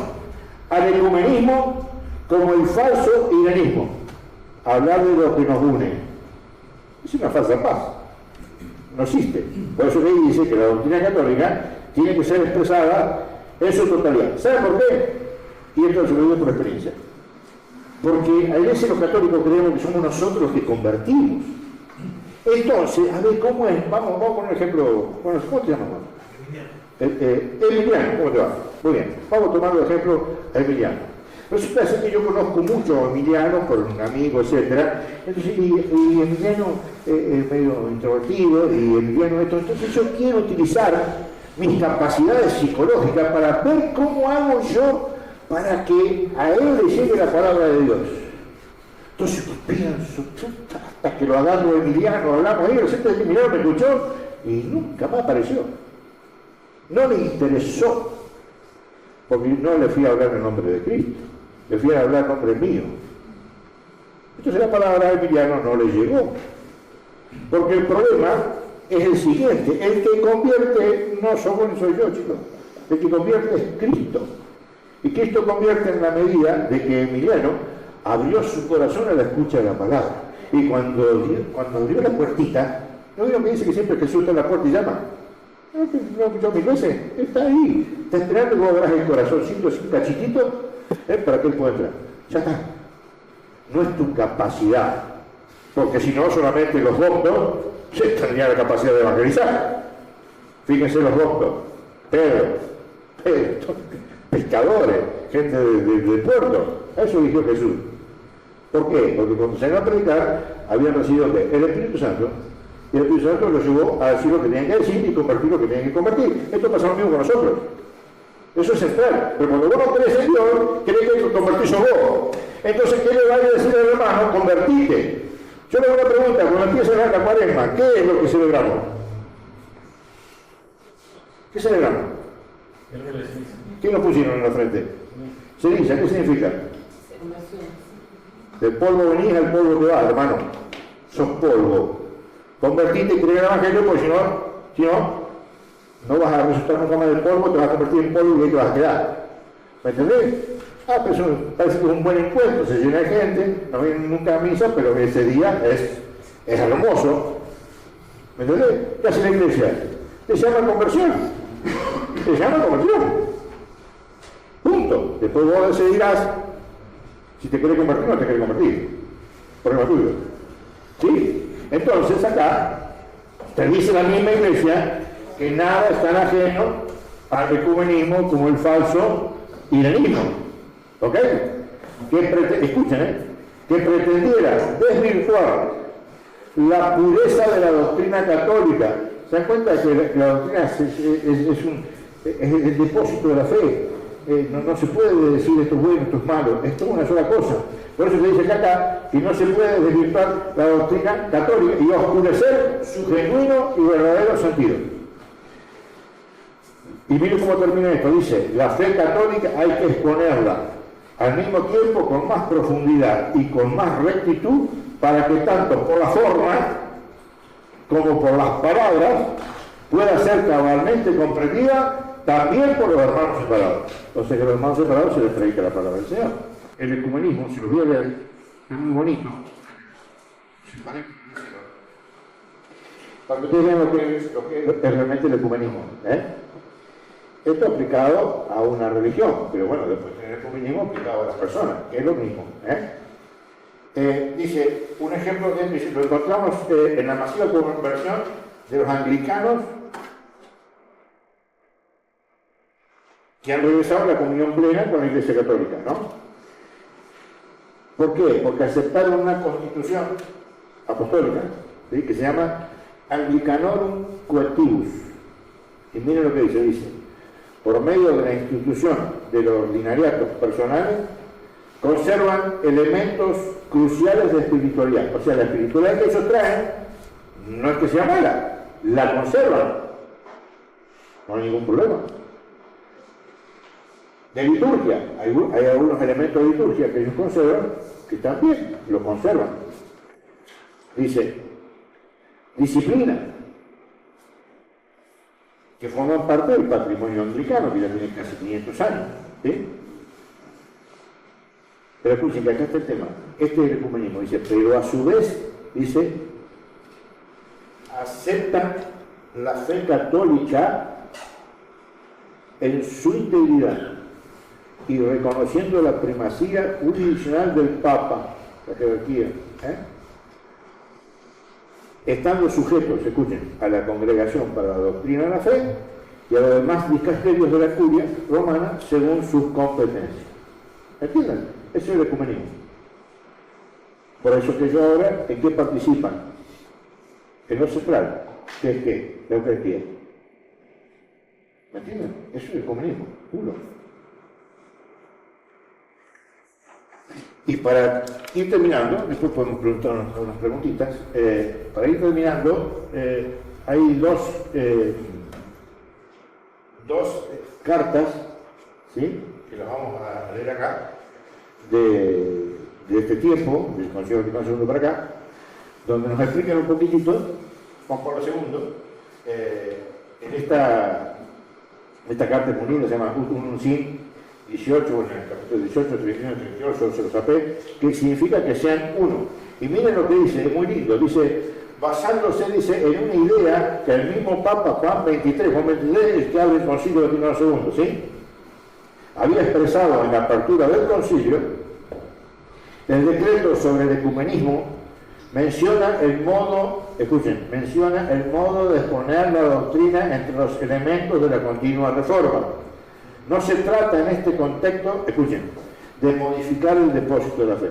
al ecumenismo como el falso iranismo. Hablar de lo que nos une. Es una falsa paz. No existe. Por eso que dice que la doctrina católica tiene que ser expresada en su totalidad. ¿Saben por qué? Y esto se lo digo por experiencia. Porque a veces los católicos creemos que somos nosotros los que convertimos. Entonces, a ver, ¿cómo es? Vamos a poner un ejemplo. Bueno, ¿cómo te llamas? Emiliano, ¿cómo te va? Muy bien. Vamos a tomar el ejemplo a Emiliano. Resulta ser que yo conozco mucho a Emiliano por un amigo, etc. Entonces, y Emiliano es medio introvertido, y Emiliano esto. Entonces yo quiero utilizar mis capacidades psicológicas para ver cómo hago yo para que a él le llegue la palabra de Dios. Entonces yo pienso, hasta que lo agarro a Emiliano, hablamos ahí, resulta que Emiliano me escuchó y nunca más apareció. No le interesó, porque no le fui a hablar en nombre de Cristo, le fui a hablar en nombre mío. Entonces la palabra de Emiliano no le llegó, porque el problema es el siguiente: el que convierte no soy yo, chicos, el que convierte es Cristo, y Cristo convierte en la medida de que Emiliano abrió su corazón a la escucha de la palabra, y cuando abrió la puertita, ¿no vieron que dice que siempre Jesús está en la puerta y llama? No, lo he escuchado mil veces, está ahí, está esperando que vos abras el corazoncito sin cachitito para que él pueda entrar. Ya está. No es tu capacidad, porque si no, solamente los doctos tendrían la capacidad de evangelizar. Fíjense los doctos, Pedro, pescadores, gente del puerto. Eso dijo Jesús. ¿Por qué? Porque cuando se iban a predicar, habían recibido el Espíritu Santo, y el Espíritu Santo los llevó a decir lo que tenían que decir y convertir lo que tenían que convertir. Esto pasa lo mismo con nosotros. Eso es central. Pero cuando vos no crees en Dios, crees que el convertís sos vos. Entonces, ¿qué le va a decir al hermano? Convertite. Yo le hago una pregunta: cuando empieza la cuaresma, ¿qué es lo que celebramos? ¿Qué celebramos? ¿Qué nos pusieron en la frente? Ceniza, ¿qué significa? Del polvo venís, al polvo te vas, hermano. Sos polvo. Convertite y creer en el Evangelio, porque si no vas a resultar nunca más del polvo, te vas a convertir en polvo y ahí te vas a quedar. ¿Me entendés? Ah, pero eso parece que es un buen encuentro, se llena de gente, no vienen nunca a misa, pero ese día es hermoso. ¿Me entendés? ¿Qué hace la iglesia? Te llama conversión. Te llama conversión. Punto. Después vos decidirás si te querés convertir o no te querés convertir. Problema tuyo. ¿Sí? Entonces acá te dice la misma iglesia que nada es tan ajeno al ecumenismo como el falso iranismo. ¿Ok? Escuchen, que pretendiera desvirtuar la pureza de la doctrina católica. ¿Se dan cuenta que la doctrina es el depósito de la fe? No se puede decir esto es bueno, esto es malo, esto es una sola cosa. Por eso se dice acá que no se puede desvirtuar la doctrina católica y oscurecer su genuino y verdadero sentido. Y miren cómo termina esto, dice, la fe católica hay que exponerla al mismo tiempo con más profundidad y con más rectitud para que tanto por la forma como por las palabras pueda ser cabalmente comprendida también por los hermanos separados. O sea que a los hermanos separados se les predica la palabra del Señor. El ecumenismo, si lo voy a leer, es muy bonito. Para que ustedes vean lo que es realmente el ecumenismo. Esto aplicado a una religión, pero bueno, después tiene el ecumenismo aplicado a las personas, que es lo mismo. Dice, un ejemplo de lo encontramos en la masiva conversión de los anglicanos que han regresado a la comunión plena con la Iglesia Católica, ¿no? ¿Por qué? Porque aceptaron una constitución apostólica, ¿sí? Que se llama Anglicanorum Coetibus. Y miren lo que dice, por medio de la institución de los ordinariatos personales, conservan elementos cruciales de espiritualidad. O sea, la espiritualidad que ellos traen no es que sea mala, la conservan. No hay ningún problema. De liturgia, hay algunos elementos de liturgia que ellos conservan, que también lo conservan. Dice, disciplina, que forman parte del patrimonio anglicano, que ya tiene casi 500 años. ¿Sí? Pero escuchen que acá está el tema. Este es el ecumenismo, dice, pero a su vez, dice, aceptan la fe católica en su integridad y reconociendo la primacía jurisdiccional del Papa, la jerarquía, estando sujetos, escuchen, a la Congregación para la Doctrina de la Fe y a los demás dicasterios de la curia romana según sus competencias. ¿Entienden? Ese es el ecumenismo. Por eso que yo ahora, ¿en qué participan? En lo central, que es ¿qué? La Eucaristía. ¿Me entienden? Eso es el ecumenismo, puro. Y para ir terminando, después podemos preguntarnos unas preguntitas, para ir terminando, hay dos cartas, ¿sí? Que las vamos a leer acá, de este tiempo, del Concilio Vaticano II para acá, donde nos explican un poquitito, Juan Pablo II, en esta carta muy linda, se llama Unum Sin 18, bueno, en el capítulo 18, 31, 38, se los sapé, que significa que sean uno. Y miren lo que dice, es muy lindo, dice, basándose, dice, en una idea que el mismo Papa Juan XXIII, el que habla del Concilio Vaticano II, ¿sí? Había expresado en la apertura del concilio. El decreto sobre el ecumenismo menciona el modo, escuchen, menciona el modo de exponer la doctrina entre los elementos de la continua reforma. No se trata en este contexto, escuchen, de modificar el depósito de la fe.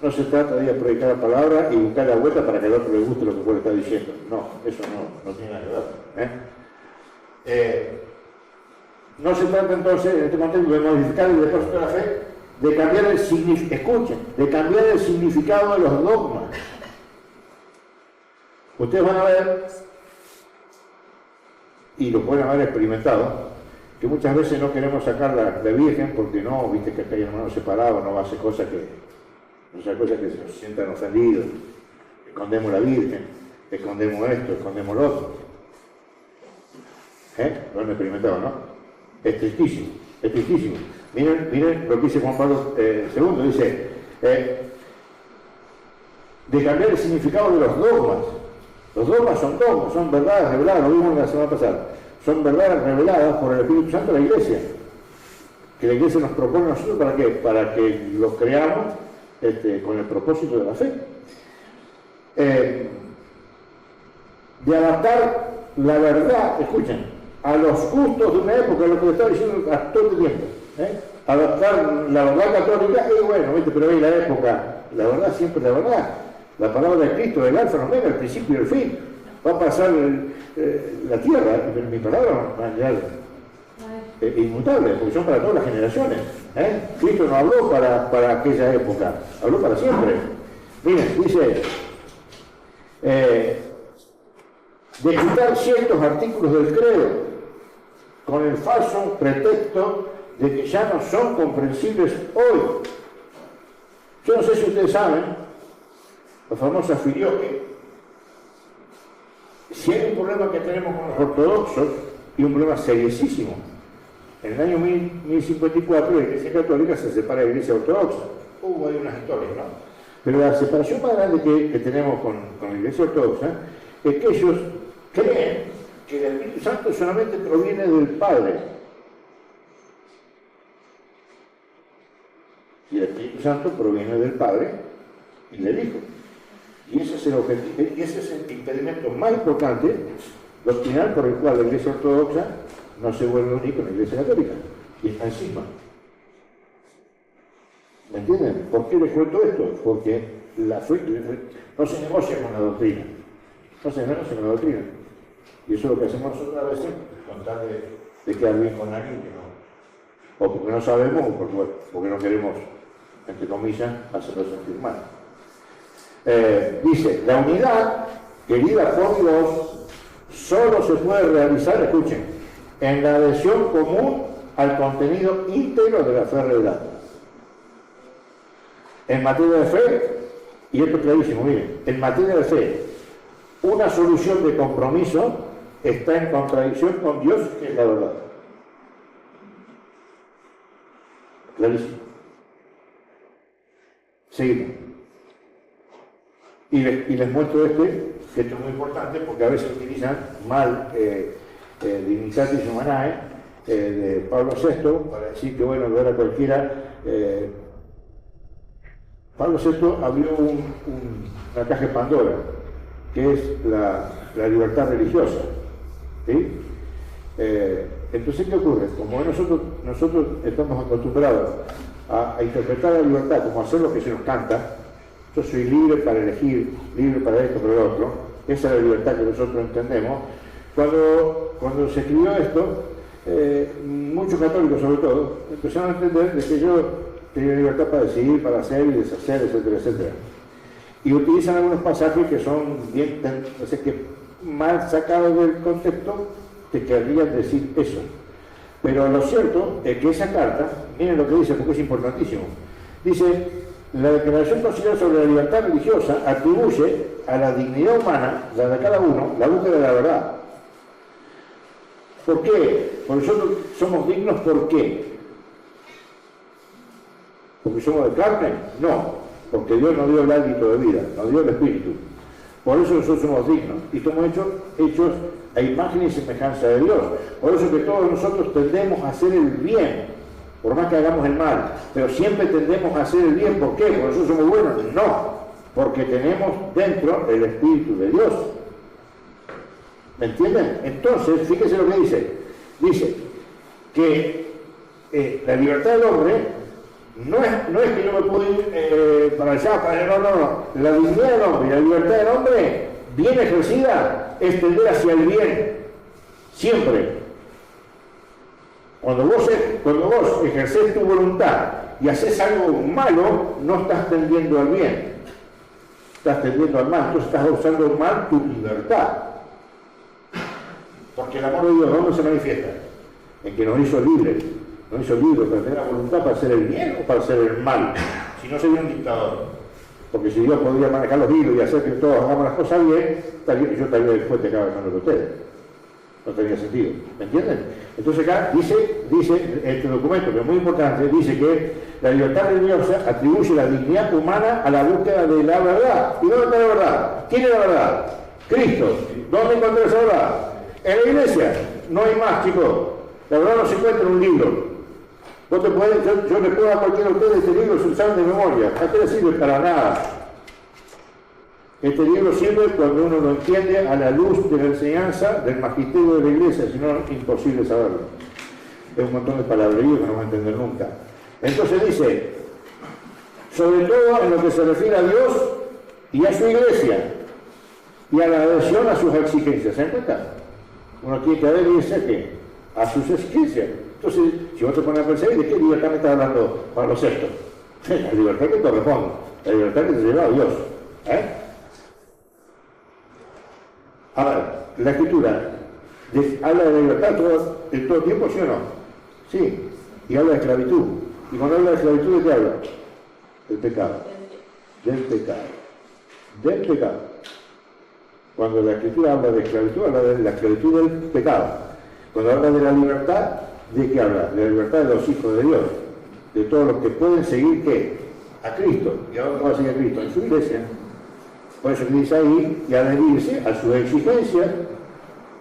No se trata de ir a predicar la palabra y buscar la vuelta para que al otro le guste lo que puede estar diciendo. No, eso no tiene nada que ver. No se trata entonces, en este contexto, de modificar el depósito de la fe, de cambiar el significado, escuchen, de cambiar el significado de los dogmas. Ustedes van a ver, y lo pueden haber experimentado, que muchas veces no queremos sacar la Virgen porque no, viste que acá hay hermanos separados, no va a hacer cosas que se nos sientan ofendidos. Escondemos la Virgen, escondemos esto, escondemos lo otro. Lo han experimentado, ¿no? Es tristísimo, es tristísimo. Miren lo que dice Juan Pablo II, dice, de cambiar el significado de los dogmas. Los dogmas, son verdades reveladas, lo vimos la semana pasada, son verdades reveladas por el Espíritu Santo a la Iglesia, que la Iglesia nos propone a nosotros, ¿para qué? Para que los creamos con el propósito de la fe. De adaptar la verdad, escuchen, a los gustos de una época, lo que le estaba diciendo a todo el tiempo. Adaptar la verdad católica, bueno, ¿viste? Pero ahí la época, la verdad siempre es la verdad. La palabra de Cristo, del alfa, el omega, el principio y el fin. Va a pasar la tierra, pero mi palabra va a quedar inmutable, porque son para todas las generaciones. Cristo no habló para aquella época, habló para siempre. Miren, dice, de quitar ciertos artículos del credo con el falso pretexto de que ya no son comprensibles hoy. Yo no sé si ustedes saben, la famosa filioque. Si hay un problema que tenemos con los ortodoxos, y un problema seriosísimo, en el año 1054 la Iglesia Católica se separa de la Iglesia Ortodoxa. Hubo ahí unas historias, ¿no? Pero la separación más grande que tenemos con la Iglesia Ortodoxa es que ellos creen que el Espíritu Santo solamente proviene del Padre. Y el Espíritu Santo proviene del Padre y del Hijo. Y ese es el objetivo, y ese es el impedimento más importante doctrinal por el cual la Iglesia Ortodoxa no se vuelve a unir con la Iglesia Católica. Y está encima. ¿Me entienden? ¿Por qué les cuento esto? Porque la fe no se negocia con la doctrina. No se negocia con la doctrina. Y eso es lo que hacemos nosotros a veces, contar de quedar bien con alguien que no. O porque no sabemos, o porque no queremos, entre comillas, hacerlo sentir mal. Dice, la unidad querida por Dios solo se puede realizar, escuchen, en la adhesión común al contenido íntegro de la fe revelada. En materia de fe, y esto es clarísimo, miren, en materia de fe, una solución de compromiso está en contradicción con Dios, que es la verdad. Clarísimo. Seguimos. Y les muestro que esto es muy importante porque a veces utilizan mal Dignitatis Humanae de Pablo VI para decir que, bueno, no era cualquiera. Pablo VI abrió una caja de Pandora, que es la libertad religiosa. ¿Sí? Entonces, ¿qué ocurre? Como nosotros estamos acostumbrados a interpretar la libertad como hacer lo que se nos canta, yo soy libre para elegir, libre para esto, para lo otro, esa es la libertad que nosotros entendemos. Cuando se escribió esto, muchos católicos sobre todo, empezaron a entender de que yo tenía libertad para decidir, para hacer y deshacer, etcétera, etcétera. Y utilizan algunos pasajes que son bien, o sea, que mal sacados del contexto, te querrían decir eso. Pero lo cierto es que esa carta, miren lo que dice, porque es importantísimo. Dice, la Declaración Conciliar sobre la Libertad Religiosa atribuye a la dignidad humana, la de cada uno, la búsqueda de la verdad. ¿Por qué? Porque nosotros somos dignos, ¿por qué? ¿Porque somos de carne? No, porque Dios nos dio el hábito de vida, nos dio el Espíritu. Por eso nosotros somos dignos y somos hechos a imagen y semejanza de Dios. Por eso que todos nosotros tendemos a hacer el bien, por más que hagamos el mal, pero siempre tendemos a hacer el bien. ¿Por qué? ¿Por eso somos buenos? No, porque tenemos dentro el Espíritu de Dios. ¿Me entienden? Entonces, fíjense lo que dice. Dice que la libertad del hombre no es que yo me puedo ir para allá, para allá, no. La dignidad del hombre y la libertad del hombre, bien ejercida, es tender hacia el bien. Siempre. Cuando vos ejercés tu voluntad y haces algo malo, no estás tendiendo al bien. Estás tendiendo al mal, entonces estás usando mal tu libertad. Porque el amor de Dios, ¿dónde se manifiesta? En que nos hizo libres. Nos hizo libres para tener la voluntad para hacer el bien o para hacer el mal. Si no, sería un dictador. Porque si Dios podría manejar los hilos y hacer que todos hagamos las cosas bien, yo estaría después de cada uno de ustedes. No tenía sentido, ¿me entienden? Entonces acá dice este documento, que es muy importante, dice que la libertad religiosa atribuye la dignidad humana a la búsqueda de la verdad. ¿Y dónde está la verdad? ¿Quién es la verdad? Cristo. ¿Dónde encontré esa verdad? En la iglesia. No hay más, chicos. La verdad no se encuentra en un libro. Yo le puedo dar a cualquiera de ustedes este libro, se saben de memoria. ¿A qué le sirve? Para nada. Este libro sirve cuando uno lo entiende a la luz de la enseñanza del magisterio de la iglesia, si no es imposible saberlo. Es un montón de palabrerío que no va a entender nunca. Entonces dice, sobre todo en lo que se refiere a Dios y a su iglesia, y a la adhesión a sus exigencias. ¿Se dan cuenta? Uno tiene que adherirse a ¿qué? A sus exigencias. Entonces, si vos te pones a pensar, ¿de qué libertad me estás hablando para los sextos? La libertad que corresponde, la libertad que te lleva a Dios. A ver, la escritura habla de la libertad en todo tiempo, ¿sí o no? Sí, y habla de esclavitud. Y cuando habla de esclavitud, ¿de qué habla? Del pecado. Del pecado. Del pecado. Cuando la escritura habla de esclavitud, habla de la esclavitud del pecado. Cuando habla de la libertad, ¿de qué habla? De la libertad de los hijos de Dios. De todos los que pueden seguir, ¿qué? A Cristo. ¿Y ahora cómo va a seguir a Cristo? En su iglesia. Por eso dice ahí, y adherirse a sus exigencias,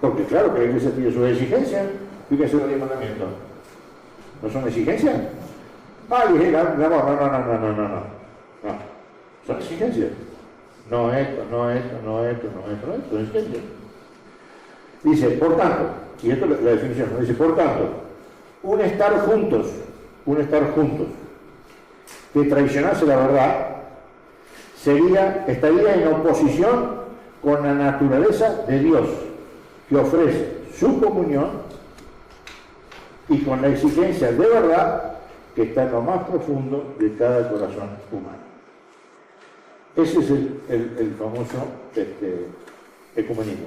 porque claro que la iglesia tiene sus exigencias. Fíjense los 10 mandamientos. ¿No son exigencias? Dije, no. Son exigencias. No esto, son exigencias. Dice, por tanto, y esto es la definición, dice, por tanto, un estar juntos, que traicionase la verdad, estaría en oposición con la naturaleza de Dios, que ofrece su comunión y con la exigencia de verdad que está en lo más profundo de cada corazón humano. Ese es el famoso ecumenismo.